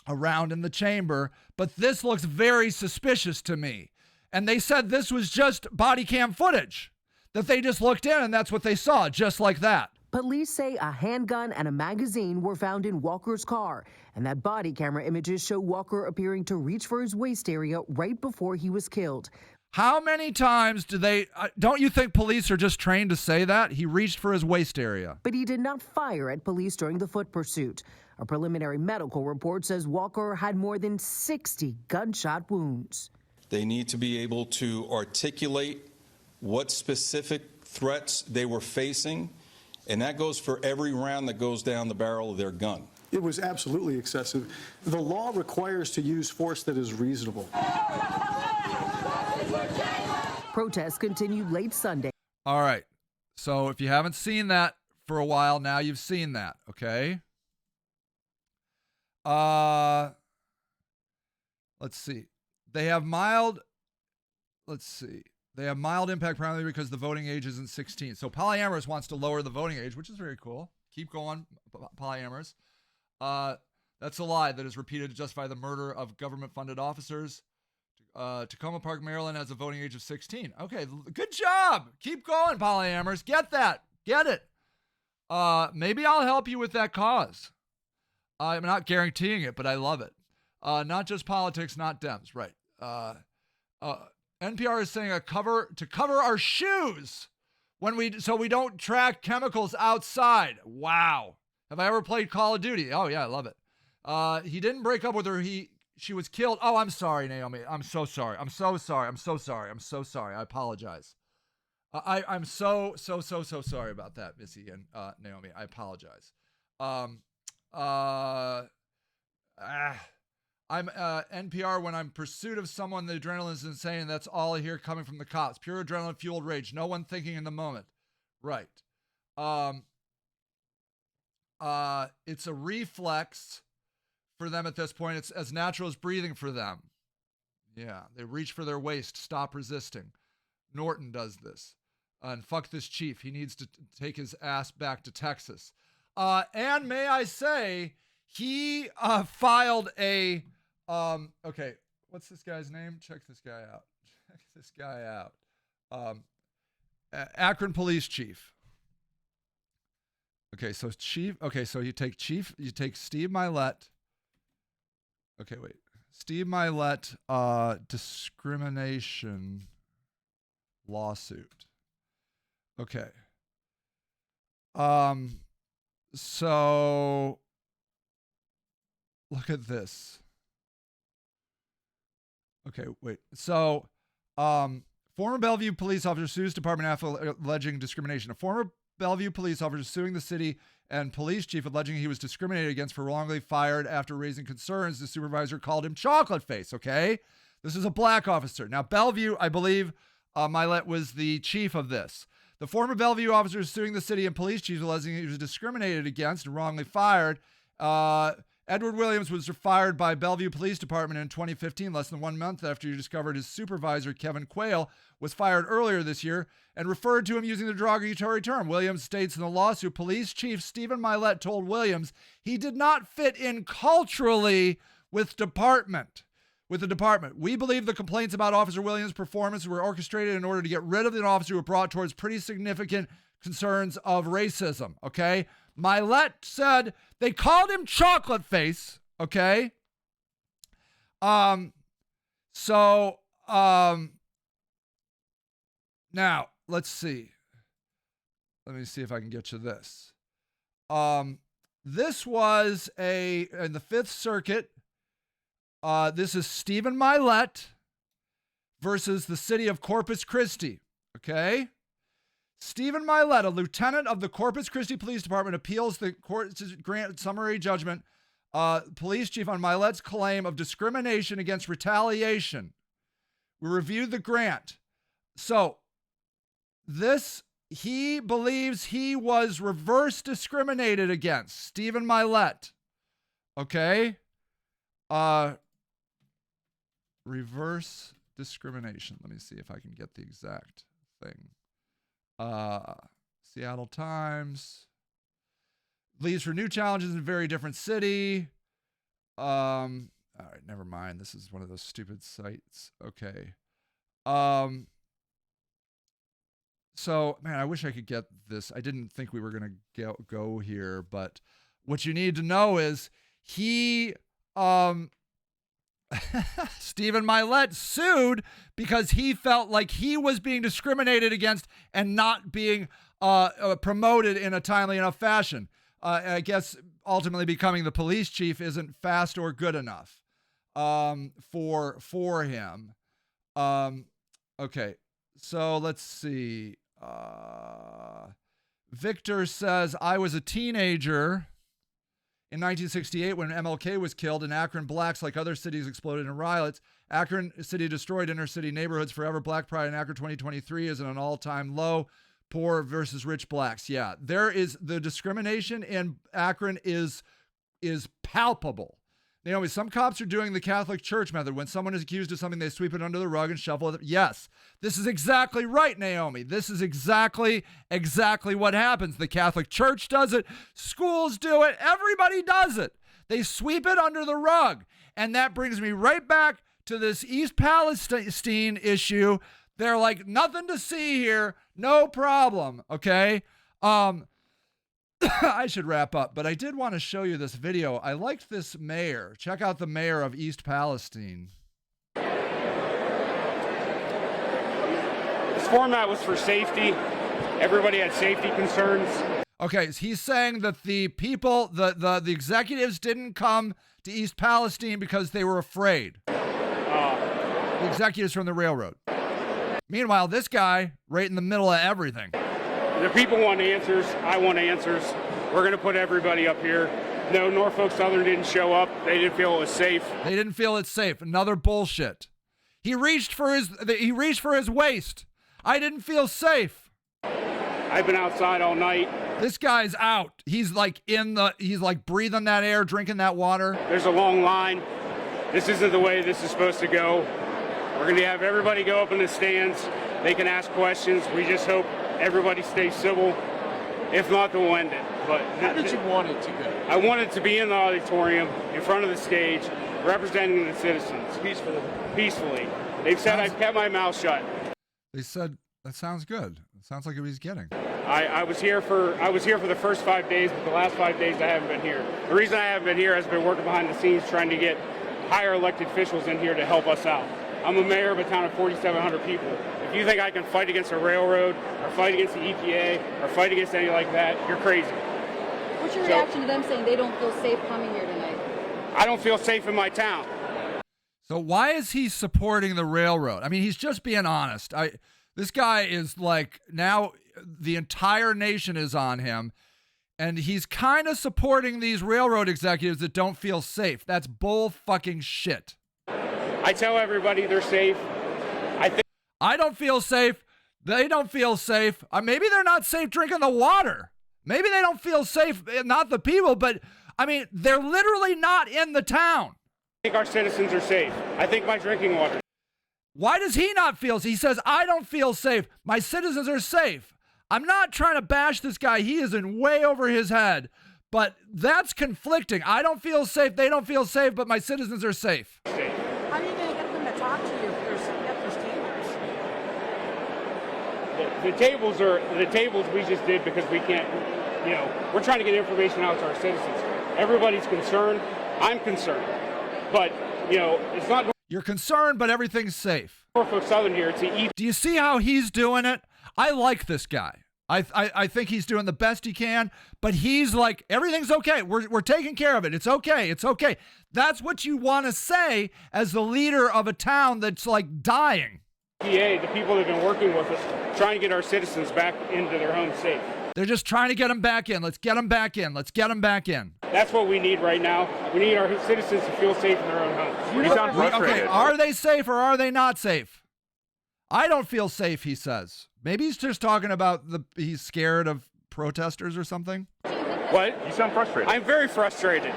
a round in the chamber. But this looks very suspicious to me. And they said this was just body cam footage, that they just looked in and that's what they saw, just like that. Police say a handgun and a magazine were found in Walker's car, and that body camera images show Walker appearing to reach for his waist area right before he was killed. How many times do they, don't you think police are just trained to say that? He reached for his waist area. But he did not fire at police during the foot pursuit. A preliminary medical report says Walker had more than 60 gunshot wounds. They need to be able to articulate what specific threats they were facing, and that goes for every round that goes down the barrel of their gun. It was absolutely excessive. The law requires to use force that is reasonable. Protests continued late Sunday. All right. So if you haven't seen that for a while, now you've seen that, okay? Let's see. They have mild impact primarily because the voting age isn't 16. So polyamorous wants to lower the voting age, which is very cool. Keep going, polyamorous. That's a lie that is repeated to justify the murder of government-funded officers. Tacoma Park, Maryland has a voting age of 16. Okay, good job. Keep going, polyamorous. Get that. Get it. Maybe I'll help you with that cause. I'm not guaranteeing it, but I love it. Not just politics, not Dems. Right. NPR is saying to cover our shoes so we don't track chemicals outside. Wow. Have I ever played Call of Duty? Oh yeah, I love it. He didn't break up with her. She was killed. Oh, I'm sorry, Naomi. I'm so sorry. I'm so sorry. I'm so sorry. I'm so sorry. I apologize. I'm so sorry about that, Missy and Naomi. I apologize. I'm NPR when I'm in pursuit of someone, the adrenaline is insane. That's all I hear coming from the cops. Pure adrenaline fueled rage. No one thinking in the moment. Right. It's a reflex for them at this point. It's as natural as breathing for them. Yeah, they reach for their waist, stop resisting. Norton does this. And fuck this chief. He needs to take his ass back to Texas. And may I say, he filed a, okay, what's this guy's name? Check this guy out. Akron police chief. Okay, so chief, okay, so you take Steve Milet. Okay, wait. Steve Milet, discrimination lawsuit. Okay. So look at this. Okay, wait. So, former Bellevue police officer sues department after alleging discrimination. A former Bellevue police officer suing the city and police chief alleging he was discriminated against for wrongly fired after raising concerns. The supervisor called him chocolate face, okay? This is a black officer. Now, Bellevue, I believe Milet was the chief of this. The former Bellevue officer is suing the city and police chief alleging he was discriminated against and wrongly fired. Edward Williams was fired by Bellevue Police Department in 2015, less than 1 month after he discovered his supervisor, Kevin Quayle, was fired earlier this year and referred to him using the derogatory term. Williams states in the lawsuit, police chief Stephen Milet told Williams he did not fit in culturally with department. with the department. We believe the complaints about Officer Williams' performance were orchestrated in order to get rid of an officer who brought towards pretty significant concerns of racism, okay? Milet said they called him Chocolate Face, okay? Now, let's see. Let me see if I can get you this. This was in the Fifth Circuit. This is Stephen Milet versus the city of Corpus Christi. Okay? Stephen Milet, a lieutenant of the Corpus Christi Police Department, appeals the court's grant summary judgment, police chief on Milet's claim of discrimination against retaliation. We reviewed the grant. So, he believes he was reverse discriminated against. Stephen Milet. Okay? Reverse discrimination. Let me see if I can get the exact thing. Seattle Times. Leaves for new challenges in a very different city. All right, never mind. This is one of those stupid sites. Okay. So, man, I wish I could get this. I didn't think we were going to go here, but what you need to know is he, Stephen Milet sued because he felt like he was being discriminated against and not being promoted in a timely enough fashion. I guess ultimately becoming the police chief isn't fast or good enough for him. Okay, so let's see. Victor says, I was a teenager in 1968 when MLK was killed and Akron blacks, like other cities, exploded in riots. Akron City destroyed inner city neighborhoods forever. Black pride in Akron 2023 is at an all-time low. Poor versus rich blacks. Yeah, there is the discrimination in Akron is palpable. Naomi, some cops are doing the Catholic Church method. When someone is accused of something, they sweep it under the rug and shuffle it. Yes, this is exactly right, Naomi. This is exactly what happens. The Catholic Church does it. Schools do it. Everybody does it. They sweep it under the rug. And that brings me right back to this East Palestine issue. They're like, nothing to see here. No problem. Okay? I should wrap up, but I did want to show you this video. I liked this mayor. Check out the mayor of East Palestine. This format was for safety. Everybody had safety concerns. Okay, he's saying that the people, the executives didn't come to East Palestine because they were afraid. The executives from the railroad. Meanwhile, this guy, right in the middle of everything. The people want answers. I want answers. We're going to put everybody up here. No, Norfolk Southern didn't show up. They didn't feel it was safe. They didn't feel it's safe. Another bullshit. He reached for his waist. I didn't feel safe. I've been outside all night. This guy's out. He's like breathing that air, drinking that water. There's a long line. This isn't the way this is supposed to go. We're going to have everybody go up in the stands. They can ask questions. We just hope everybody stays civil. If not, they'll end it. But how did you want it to go? I wanted to be in the auditorium, in front of the stage, representing the citizens. Peacefully. They've said I've kept my mouth shut. They said that sounds good. It sounds like he's getting. I was here for the first 5 days, but the last 5 days I haven't been here. The reason I haven't been here has been working behind the scenes trying to get higher elected officials in here to help us out. I'm a mayor of a town of 4,700 people. If you think I can fight against a railroad or fight against the EPA or fight against anything like that, you're crazy. What's your reaction to them saying they don't feel safe coming here tonight? I don't feel safe in my town. So why is he supporting the railroad? I mean, he's just being honest. This guy is like, now the entire nation is on him, and he's kind of supporting these railroad executives that don't feel safe. That's bull fucking shit. I tell everybody they're safe. I don't feel safe. They don't feel safe. Maybe they're not safe drinking the water. Maybe they don't feel safe, not the people, but I mean, they're literally not in the town. I think our citizens are safe. I think my drinking water. Why does he not feel? He says, I don't feel safe. My citizens are safe. I'm not trying to bash this guy. He is in way over his head, but that's conflicting. I don't feel safe. They don't feel safe, but my citizens are safe. How do you the tables we just did because we can't, we're trying to get information out to our citizens. Everybody's concerned. I'm concerned. But, it's not. You're concerned, but everything's safe. Norfolk Southern here to Do you see how he's doing it? I like this guy. I think he's doing the best he can, but he's like, everything's okay. We're taking care of it. It's okay. It's okay. That's what you want to say as the leader of a town that's like dying. the people that have been working with us, trying to get our citizens back into their homes safe. They're just trying to get them back in. Let's get them back in. Let's get them back in. That's what we need right now. We need our citizens to feel safe in their own homes. You sound frustrated. Okay, are they safe or are they not safe? I don't feel safe, he says. Maybe he's just talking about he's scared of protesters or something. What? You sound frustrated. I'm very frustrated.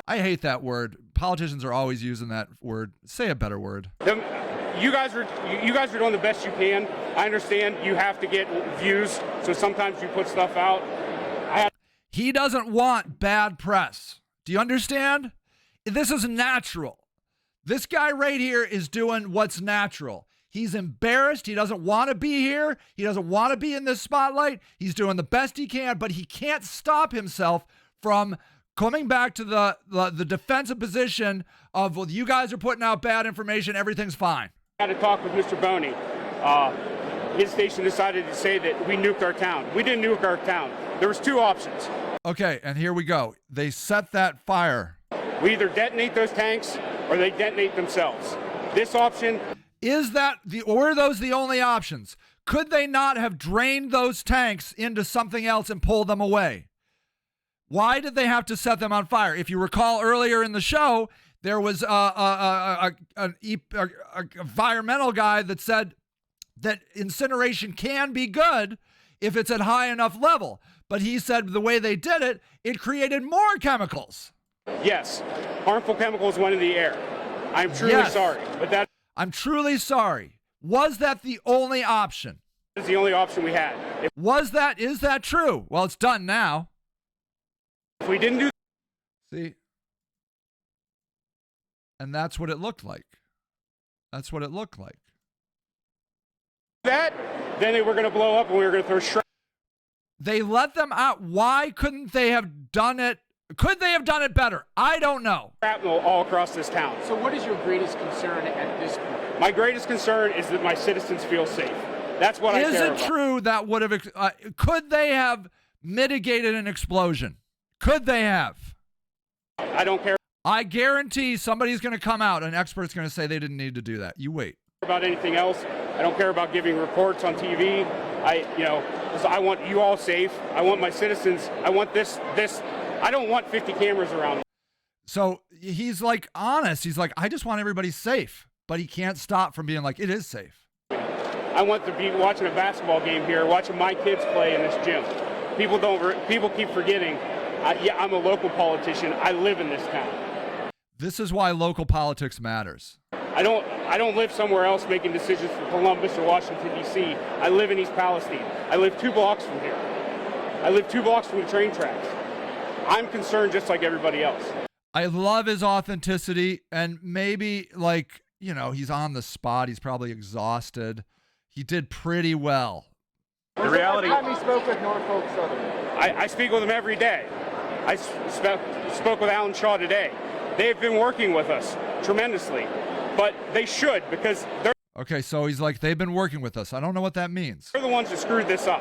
I hate that word. Politicians are always using that word. Say a better word. You guys are doing the best you can. I understand you have to get views, so sometimes you put stuff out. He doesn't want bad press. Do you understand? This is natural. This guy right here is doing what's natural. He's embarrassed. He doesn't want to be here. He doesn't want to be in this spotlight. He's doing the best he can, but he can't stop himself from coming back to the defensive position of, well, you guys are putting out bad information. Everything's fine. I had a talk with Mr. Boney. His station decided to say that we nuked our town. We didn't nuke our town. There was two options. Okay, and here we go. They set that fire. We either detonate those tanks or they detonate themselves. This option... Were those the only options? Could they not have drained those tanks into something else and pulled them away? Why did they have to set them on fire? If you recall earlier in the show, there was an environmental guy that said that incineration can be good if it's at high enough level. But he said the way they did it, it created more chemicals. Yes, harmful chemicals went in the air. I'm truly sorry, but I'm truly sorry. Was that the only option? That's the only option we had. Is that true? Well, it's done now. If we didn't do... See? And that's what it looked like. That's what it looked like. Then they were going to blow up and we were going to throw shrapnel. They let them out. Why couldn't they have done it? Could they have done it better? I don't know. Shrapnel all across this town. So what is your greatest concern at this point? My greatest concern is that my citizens feel safe. That's what I care about. Is it true that would have... could they have mitigated an explosion? Could they have? I don't care. I guarantee somebody's going to come out, an expert's going to say they didn't need to do that. You wait. About anything else. I don't care about giving reports on TV. I want you all safe. I want my citizens. I want this. I don't want 50 cameras around. So he's like honest. He's like, I just want everybody safe, but he can't stop from being like, it is safe. I want to be watching a basketball game here, watching my kids play in this gym. People keep forgetting. I'm a local politician. I live in this town. This is why local politics matters. I don't live somewhere else making decisions for Columbus or Washington, D.C. I live in East Palestine. I live 2 blocks from here. I live 2 blocks from the train tracks. I'm concerned just like everybody else. I love his authenticity, and maybe, he's on the spot. He's probably exhausted. He did pretty well. The reality... Time you spoke with Norfolk Southern? I speak with them every day. I spoke with Alan Shaw today. They've been working with us tremendously, but they should because they're... Okay, so he's like, they've been working with us. I don't know what that means. They're the ones that screwed this up.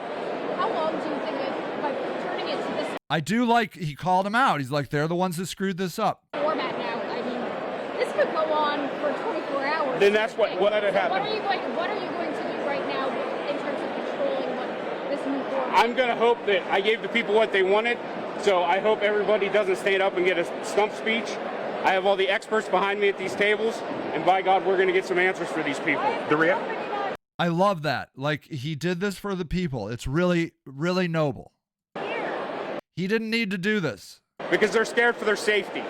How long do you think by turning it to this I do like, he called him out. He's like, they're the ones that screwed this up. format now? I mean, this could go on for 24 hours. Then that's what let it happen. What are you going to do right now in terms of controlling this new format? I'm going to hope that I gave the people what they wanted, so I hope everybody doesn't stand up and get a stump speech. I have all the experts behind me at these tables, and by God, we're going to get some answers for these people. I love that. Like, he did this for the people. It's really, really noble. He didn't need to do this. Because they're scared for their safety.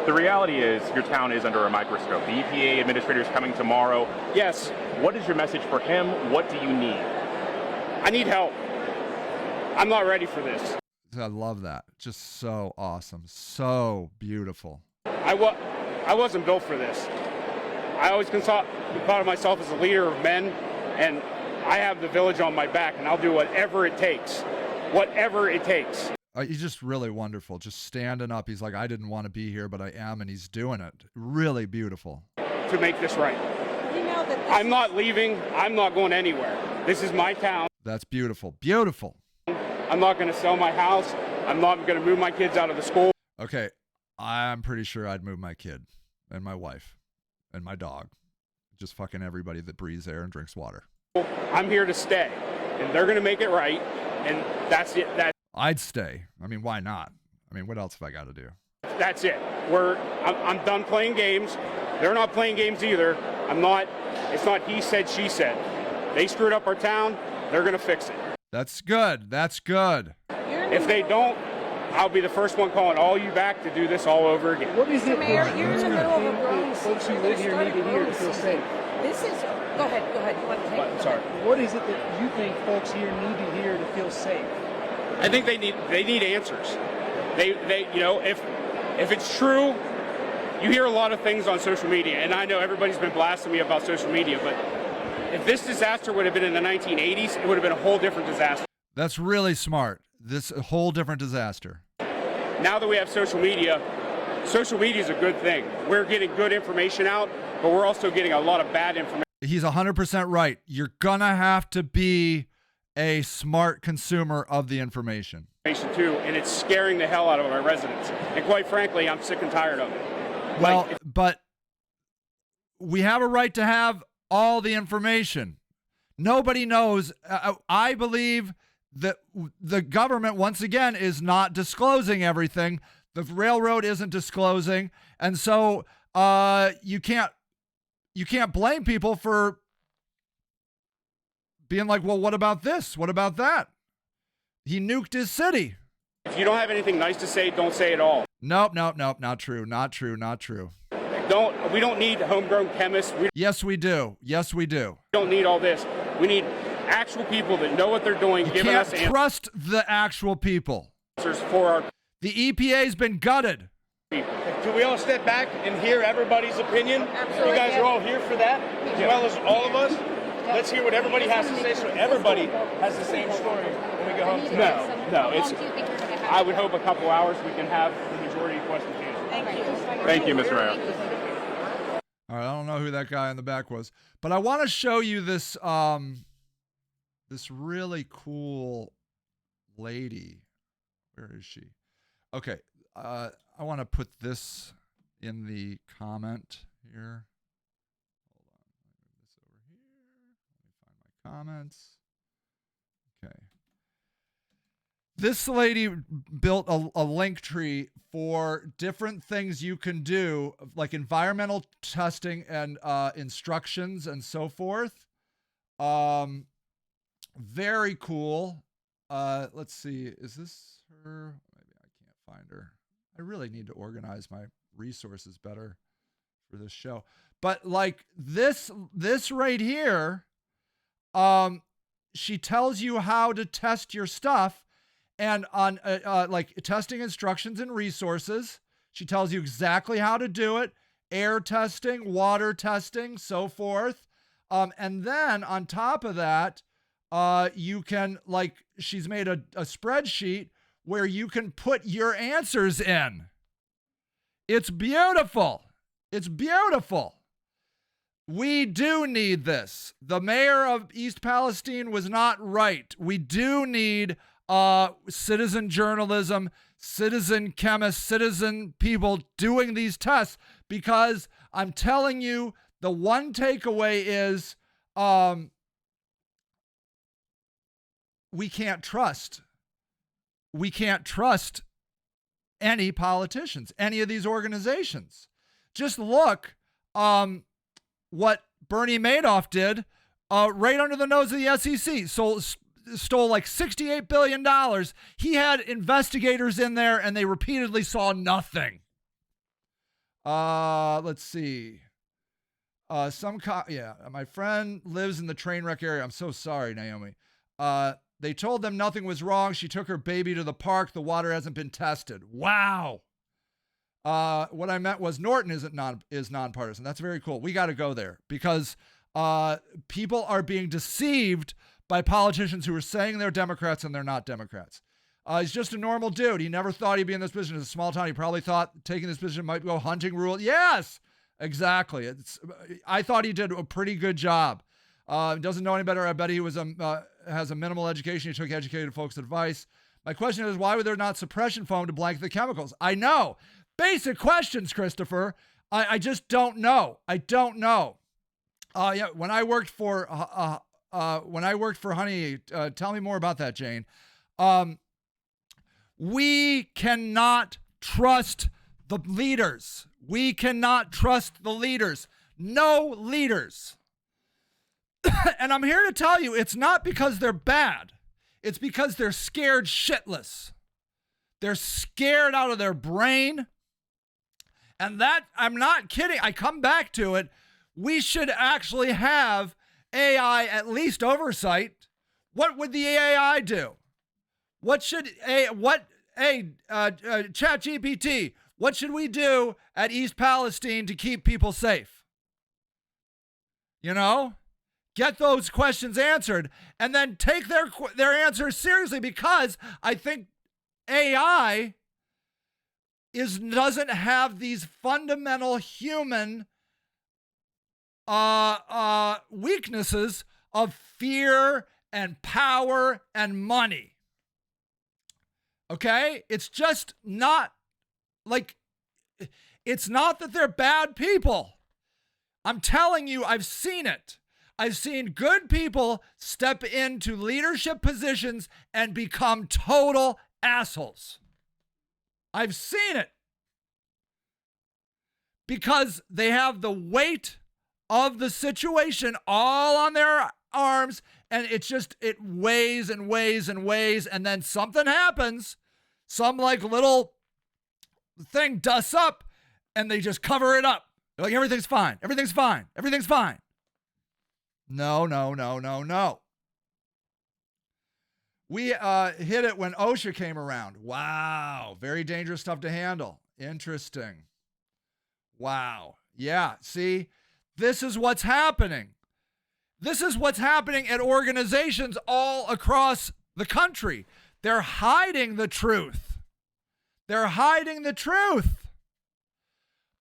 The reality is your town is under a microscope. The EPA administrator is coming tomorrow. Yes. What is your message for him? What do you need? I need help. I'm not ready for this. I love that. Just so awesome. So beautiful. I wasn't built for this. I always thought of myself as a leader of men, and I have the village on my back, and I'll do whatever it takes. Whatever it takes. He's just really wonderful. Just standing up. He's like, I didn't want to be here, but I am, and he's doing it. Really beautiful. To make this right. I'm not leaving. I'm not going anywhere. This is my town. That's beautiful. Beautiful. I'm not going to sell my house. I'm not going to move my kids out of the school. Okay, I'm pretty sure I'd move my kid and my wife and my dog. Just fucking everybody that breathes air and drinks water. I'm here to stay, and they're going to make it right, and that's it. I'd stay. I mean, why not? I mean, what else have I got to do? That's it. I'm done playing games. They're not playing games either. It's not he said, she said. They screwed up our town. They're going to fix it. That's good. That's good. If they don't, I'll be the first one calling all you back to do this all over again. What is it Mayor, you're in the middle of a growing folks who live here need to hear to feel safe? This is, go ahead, you want to take it? Sorry. What is it that you think folks here need to hear to feel safe? I think they need answers. They if it's true, you hear a lot of things on social media, and I know everybody's been blasting me about social media, but if this disaster would have been in the 1980s, it would have been a whole different disaster. That's really smart. This a whole different disaster. Now that we have social media is a good thing. We're getting good information out, but we're also getting a lot of bad information. He's 100% right. You're gonna have to be a smart consumer of the information. Too, and it's scaring the hell out of our residents. And quite frankly, I'm sick and tired of it. Well, but we have a right to have all the information. Nobody knows. I believe that the government, once again, is not disclosing everything. The railroad isn't disclosing. And so you can't blame people for being like, well, what about this? What about that? He nuked his city. If you don't have anything nice to say, don't say it all. Nope. Not true. We don't need homegrown chemists. Yes, we do. We don't need all this. We need actual people that know what they're doing, giving us answers. You can't trust the actual people. For the EPA's been gutted. Do we all step back and hear everybody's opinion? Absolutely. You guys are all here for that, as well as all of us? Let's hear what everybody has to say, so everybody has the same story when we go home tonight. No. I would hope a couple hours we can have the majority of questions answered. Thank you, Mr. Mayor. All right, I don't know who that guy in the back was, but I want to show you this this really cool lady. Where is she? Okay, I want to put this in the comment here. Hold on, let me move this over here. Let me find my comments. Okay. This lady built a link tree for different things you can do, like environmental testing and instructions and so forth. Very cool. Let's see. Is this her? Maybe I can't find her. I really need to organize my resources better for this show. But like this right here, she tells you how to test your stuff. And on like testing instructions and resources, she tells you exactly how to do it. Air testing, water testing, so forth. And then on top of that, you can, like, she's made a spreadsheet where you can put your answers in. It's beautiful. It's beautiful. We do need this. The mayor of East Palestine was not right. We do need citizen journalism, citizen chemists, citizen people doing these tests, because I'm telling you, the one takeaway is we can't trust any politicians, any of these organizations. Just look what Bernie Madoff did right under the nose of the SEC. Stole like $68 billion. He had investigators in there and they repeatedly saw nothing. Let's see. My friend lives in the train wreck area. I'm so sorry, Naomi. They told them nothing was wrong. She took her baby to the park. The water hasn't been tested. Wow. What I meant was Norton is nonpartisan. That's very cool. We got to go there because People are being deceived by politicians who are saying they're Democrats and they're not Democrats. He's just a normal dude. He never thought he'd be in this position. It's a small town. He probably thought taking this position might go hunting rule. Yes, exactly. I thought he did a pretty good job. Doesn't know any better. I bet he was has a minimal education. He took educated folks' advice. My question is, why were there not suppression foam to blanket the chemicals? I know. Basic questions, Christopher. I just don't know. I don't know. Yeah, when I worked for Honey, tell me more about that, Jane. We cannot trust the leaders. We cannot trust the leaders. No leaders. And I'm here to tell you, it's not because they're bad. It's because they're scared shitless. They're scared out of their brain. And that, I'm not kidding. I come back to it. We should actually have AI at least oversight. What would the AI do? What should ChatGPT, what should we do at East Palestine to keep people safe? You know, get those questions answered and then take their answers seriously, because I think AI doesn't have these fundamental human weaknesses of fear and power and money. Okay? It's just not like, it's not that they're bad people. I'm telling you, I've seen it. I've seen good people step into leadership positions and become total assholes. I've seen it. Because they have the weight of the situation all on their arms, and it weighs and weighs and weighs, and then something happens. Some like little thing dusts up, and they just cover it up. They're like, everything's fine. Everything's fine. Everything's fine. No. We hit it when OSHA came around. Wow. Very dangerous stuff to handle. Interesting. Wow. Yeah. See, this is what's happening. This is what's happening at organizations all across the country. They're hiding the truth. They're hiding the truth.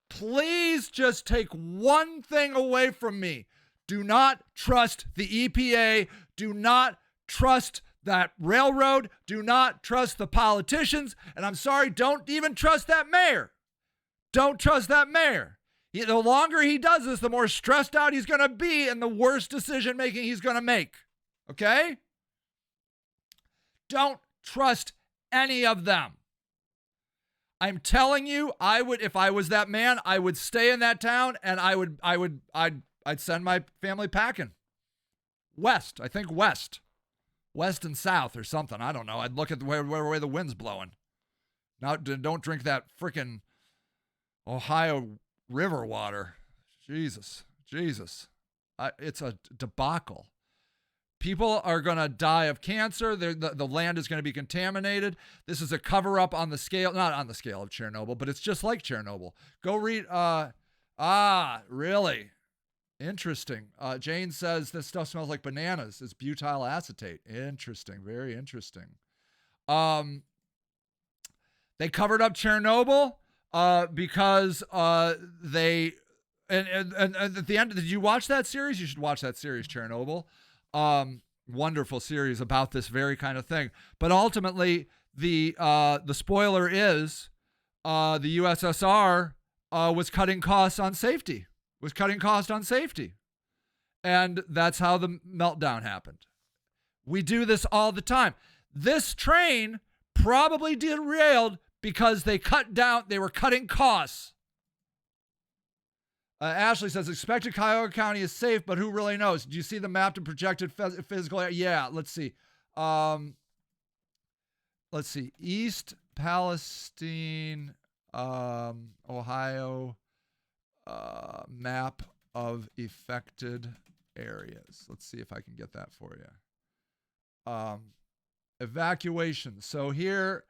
Please just take one thing away from me. Do not trust the EPA. Do not trust that railroad. Do not trust the politicians. And I'm sorry, don't even trust that mayor. Don't trust that mayor. The longer he does this, the more stressed out he's going to be and the worse decision making he's going to make. Okay? Don't trust any of them. I'm telling you, if I was that man, I would stay in that town, and I'd send my family packing. West, I think west and south or something. I don't know. I'd look at the way the wind's blowing. Now, don't drink that frickin' Ohio river water. Jesus. It's a debacle. People are going to die of cancer. The land is going to be contaminated. This is a cover-up on the scale, not on the scale of Chernobyl, but it's just like Chernobyl. Go read, really? Interesting. Jane says this stuff smells like bananas. It's butyl acetate. Interesting. Very interesting. They covered up Chernobyl because they, and at the end, did you watch that series? You should watch that series, Chernobyl. Wonderful series about this very kind of thing. But ultimately, the spoiler is the USSR was cutting costs on safety. And that's how the meltdown happened. We do this all the time. This train probably derailed because they were cutting costs. Ashley says, expected Cuyahoga County is safe, but who really knows? Do you see the map to projected physical area? Yeah, let's see. East Palestine, Ohio, map of affected areas. Let's see if I can get that for you. Evacuation. So here,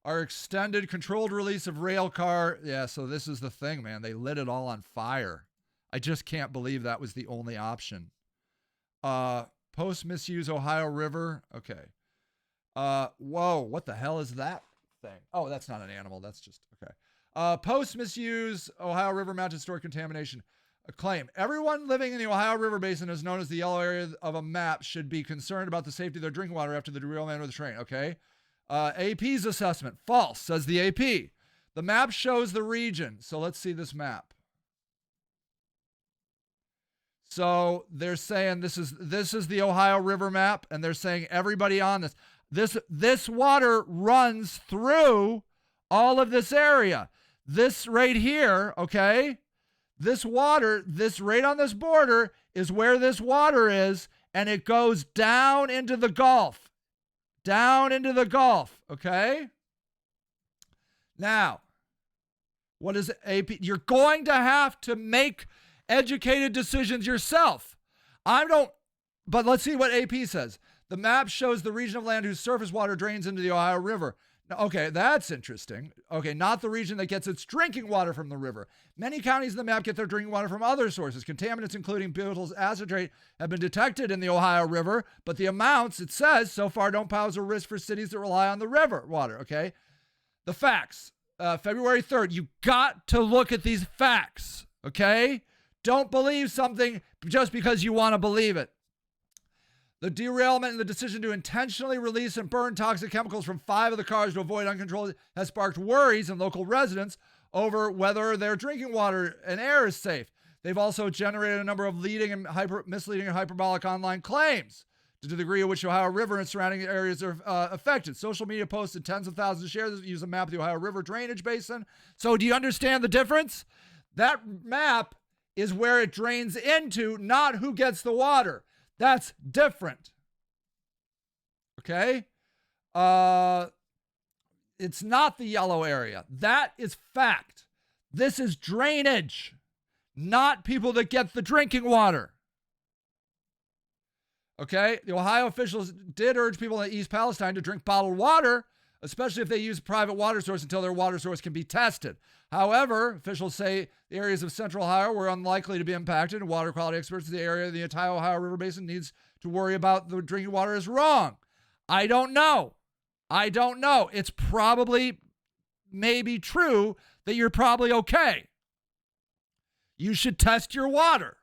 our extended controlled release of rail car. Yeah, so this is the thing, man. They lit it all on fire. I just can't believe that was the only option. Post misuse Ohio River. Okay. Whoa, what the hell is that thing? Oh, that's not an animal. That's just, okay. Post misuse Ohio River mountain store contamination. A claim. Everyone living in the Ohio River Basin is known as the yellow area of a map should be concerned about the safety of their drinking water after the derailment of the train. Okay. AP's assessment. False, says the AP. The map shows the region. So let's see this map. So they're saying this is the Ohio River map, and they're saying everybody on this water runs through all of this area. This right here, okay? This water, this right on this border is where this water is, and it goes down into the Gulf. Down into the Gulf, okay? Now, what is AP? You're going to have to make educated decisions yourself. But let's see what AP says. The map shows the region of land whose surface water drains into the Ohio River. Okay, that's interesting. Okay, not the region that gets its drinking water from the river. Many counties in the map get their drinking water from other sources. Contaminants, including butyl acetate, have been detected in the Ohio River, but the amounts, it says, so far don't pose a risk for cities that rely on the river water, okay? The facts. February 3rd, you got to look at these facts, okay? Don't believe something just because you want to believe it. The derailment and the decision to intentionally release and burn toxic chemicals from 5 of the cars to avoid uncontrolled has sparked worries in local residents over whether their drinking water and air is safe. They've also generated a number of misleading and hyperbolic online claims to the degree to which Ohio River and surrounding areas are affected. Social media posts and tens of thousands of shares use a map of the Ohio River drainage basin. So do you understand the difference? That map is where it drains into, not who gets the water. That's different. Okay? It's not the yellow area. That is fact. This is drainage, not people that get the drinking water. Okay? The Ohio officials did urge people in East Palestine to drink bottled water, especially if they use a private water source until their water source can be tested. However, officials say the areas of central Ohio were unlikely to be impacted, and water quality experts in the area of the entire Ohio River Basin needs to worry about the drinking water is wrong. I don't know. It's probably maybe true that you're probably okay. You should test your water.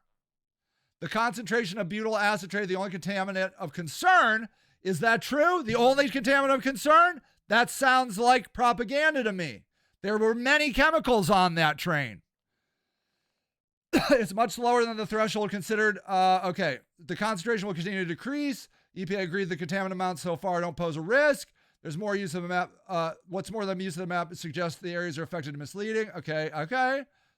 The concentration of butyl acetate, the only contaminant of concern. Is that true? The only contaminant of concern? That sounds like propaganda to me. There were many chemicals on that train. It's much lower than the threshold considered. Okay, the concentration will continue to decrease. EPA agreed the contaminant amounts so far don't pose a risk. There's more use of the map. What's more than use of the map suggests the areas are affected and misleading. Okay,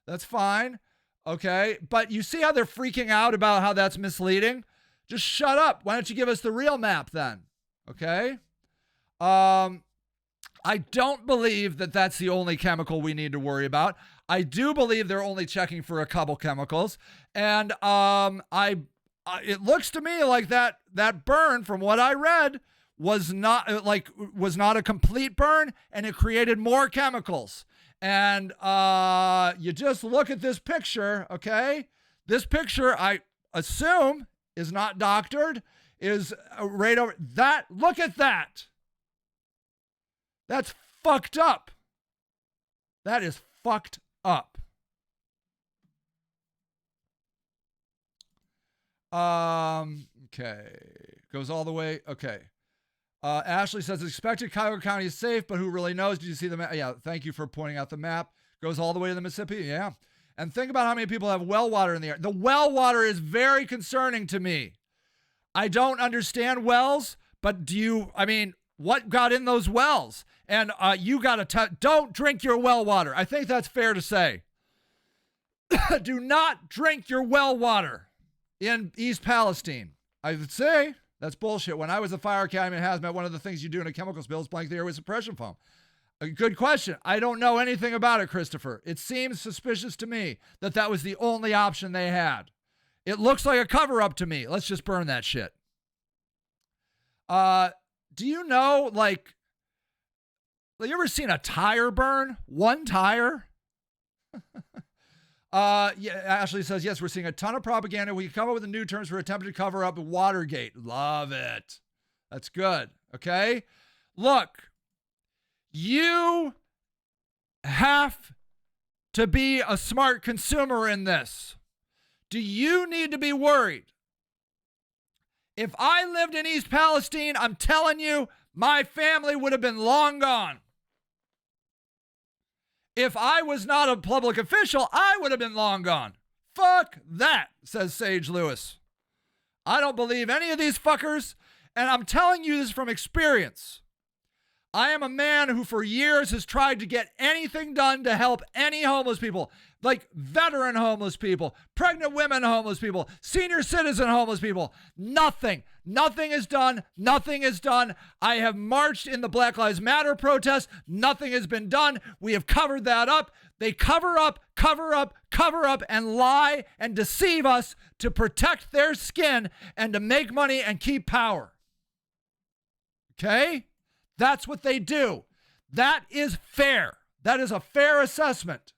that's fine. Okay, but you see how they're freaking out about how that's misleading? Just shut up. Why don't you give us the real map then? Okay? I don't believe that that's the only chemical we need to worry about. I do believe they're only checking for a couple chemicals. And it looks to me like that burn, from what I read, was not a complete burn, and it created more chemicals. And you just look at this picture, okay? This picture, I assume, is not doctored, is right over that. Look at that. That's fucked up. That is fucked up. Okay. Goes all the way. Okay. Ashley says, expected Cuyahoga County is safe, but who really knows? Did you see the map? Yeah, thank you for pointing out the map. Goes all the way to the Mississippi. Yeah. And think about how many people have well water in the air. The well water is very concerning to me. I don't understand wells, but what got in those wells? And you got to don't drink your well water. I think that's fair to say. Do not drink your well water in East Palestine. I would say that's bullshit. When I was a fire academy in Hazmat, one of the things you do in a chemical spill is blank the air with suppression foam. A good question. I don't know anything about it, Christopher. It seems suspicious to me that was the only option they had. It looks like a cover-up to me. Let's just burn that shit. Do you know, have you ever seen a tire burn? One tire? Yeah, Ashley says, yes, we're seeing a ton of propaganda. We can come up with the new terms for attempting to cover up Watergate. Love it. That's good. Okay? Look, you have to be a smart consumer in this. Do you need to be worried? If I lived in East Palestine, I'm telling you, my family would have been long gone. If I was not a public official, I would have been long gone. Fuck that, says Sage Lewis. I don't believe any of these fuckers, and I'm telling you this from experience. I am a man who for years has tried to get anything done to help any homeless people, like veteran homeless people, pregnant women homeless people, senior citizen homeless people. Nothing is done. Nothing is done. I have marched in the Black Lives Matter protests. Nothing has been done. We have covered that up. They cover up, and lie and deceive us to protect their skin and to make money and keep power. Okay? That's what they do. That is fair. That is a fair assessment.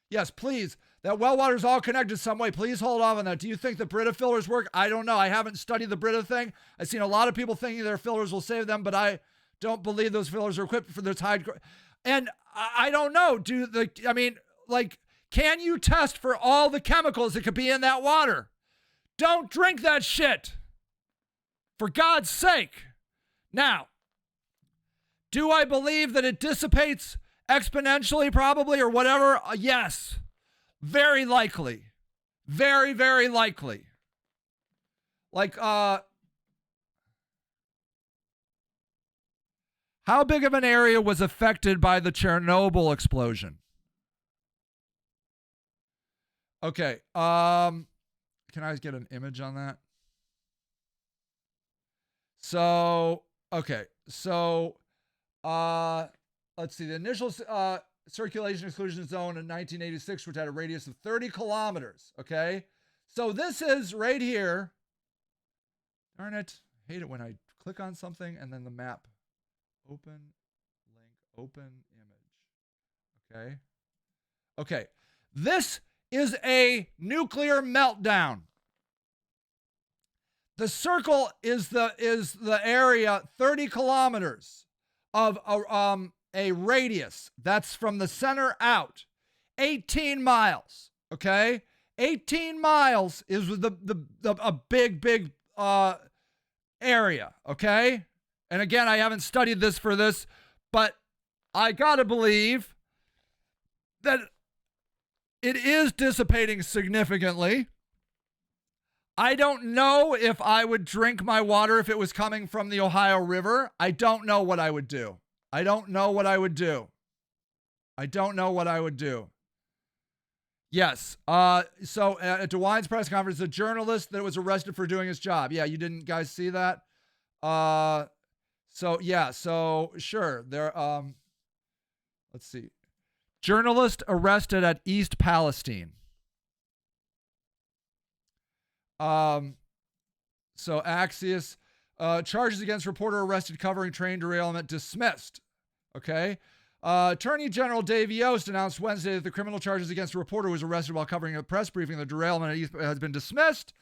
Yes, please. That well water is all connected some way. Please hold off on that. Do you think the Brita fillers work? I don't know. I haven't studied the Brita thing. I've seen a lot of people thinking their fillers will save them, but I don't believe those fillers are equipped for this high. And I don't know. Can you test for all the chemicals that could be in that water? Don't drink that shit. For God's sake. Now, do I believe that it dissipates exponentially, probably, or whatever? Yes. Very likely. Very, very likely. How big of an area was affected by the Chernobyl explosion? Okay. Can I get an image on that? Let's see. The initial circulation exclusion zone in 1986, which had a radius of 30 kilometers. Okay. So this is right here. Darn it. Hate it when I click on something and then the map. Open link, open image. Okay. Okay. This is a nuclear meltdown. The circle is the area 30 kilometers of a radius. That's from the center out. 18 miles. Okay? 18 miles is a big area. Okay? And again, I haven't studied this for this, but I gotta believe that it is dissipating significantly. I don't know if I would drink my water if it was coming from the Ohio River. I don't know what I would do. I don't know what I would do. Yes. So at DeWine's press conference, the journalist that was arrested for doing his job. Yeah, you didn't guys see that? So sure. There let's see. Journalist arrested at East Palestine. So Axios, charges against reporter arrested covering train derailment dismissed. Okay. Attorney General Dave Yost announced Wednesday that the criminal charges against a reporter who was arrested while covering a press briefing. The derailment has been dismissed.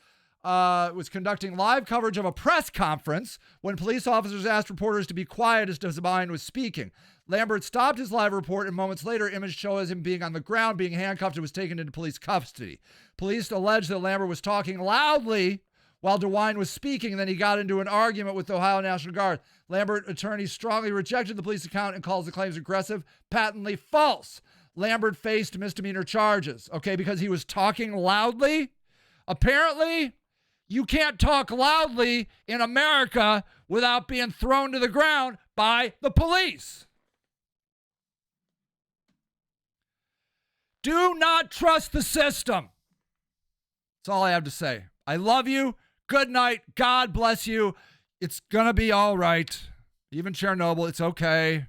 Was conducting live coverage of a press conference when police officers asked reporters to be quiet as DeWine was speaking. Lambert stopped his live report, and moments later, images shows him being on the ground, being handcuffed, and was taken into police custody. Police alleged that Lambert was talking loudly while DeWine was speaking, and then he got into an argument with the Ohio National Guard. Lambert attorneys strongly rejected the police account and calls the claims aggressive, patently false. Lambert faced misdemeanor charges, okay, because he was talking loudly. Apparently, you can't talk loudly in America without being thrown to the ground by the police. Do not trust the system. That's all I have to say. I love you. Good night. God bless you. It's going to be all right. Even Chernobyl, it's okay.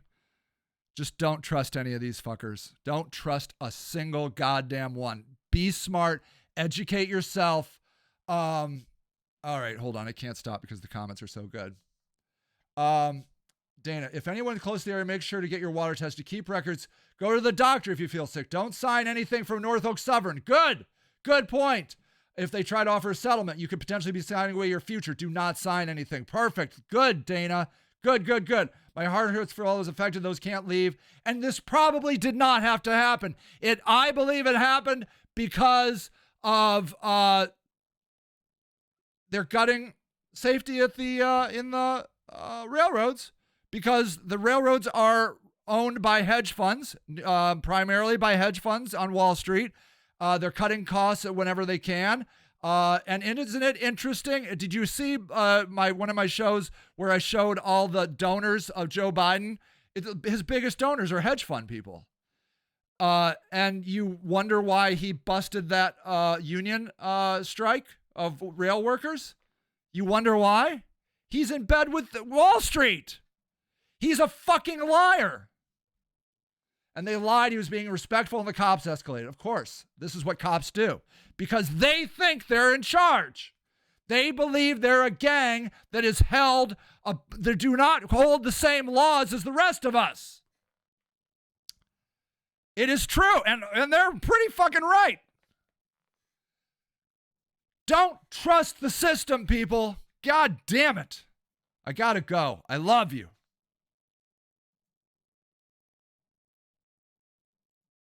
Just don't trust any of these fuckers. Don't trust a single goddamn one. Be smart. Educate yourself. All right, hold on. I can't stop because the comments are so good. Dana, if anyone close to the area, make sure to get your water tested. Keep records. Go to the doctor if you feel sick. Don't sign anything from North Oak Southern. Good. Good point. If they try to offer a settlement, you could potentially be signing away your future. Do not sign anything. Perfect. Good, Dana. Good, good, good. My heart hurts for all those affected. Those can't leave. And this probably did not have to happen. I believe it happened because of they're gutting safety at the in the railroads, because the railroads are owned by hedge funds, primarily by hedge funds on Wall Street. They're cutting costs whenever they can. And isn't it interesting? Did you see one of my shows where I showed all the donors of Joe Biden? His biggest donors are hedge fund people. And you wonder why he busted that union strike of rail workers? You wonder why? He's in bed with Wall Street. He's a fucking liar. And they lied he was being respectful and the cops escalated. Of course, this is what cops do, because they think they're in charge. They believe they're a gang that is held, they do not hold the same laws as the rest of us. It is true, and they're pretty fucking right. Don't trust the system, people. God damn it. I gotta go. I love you.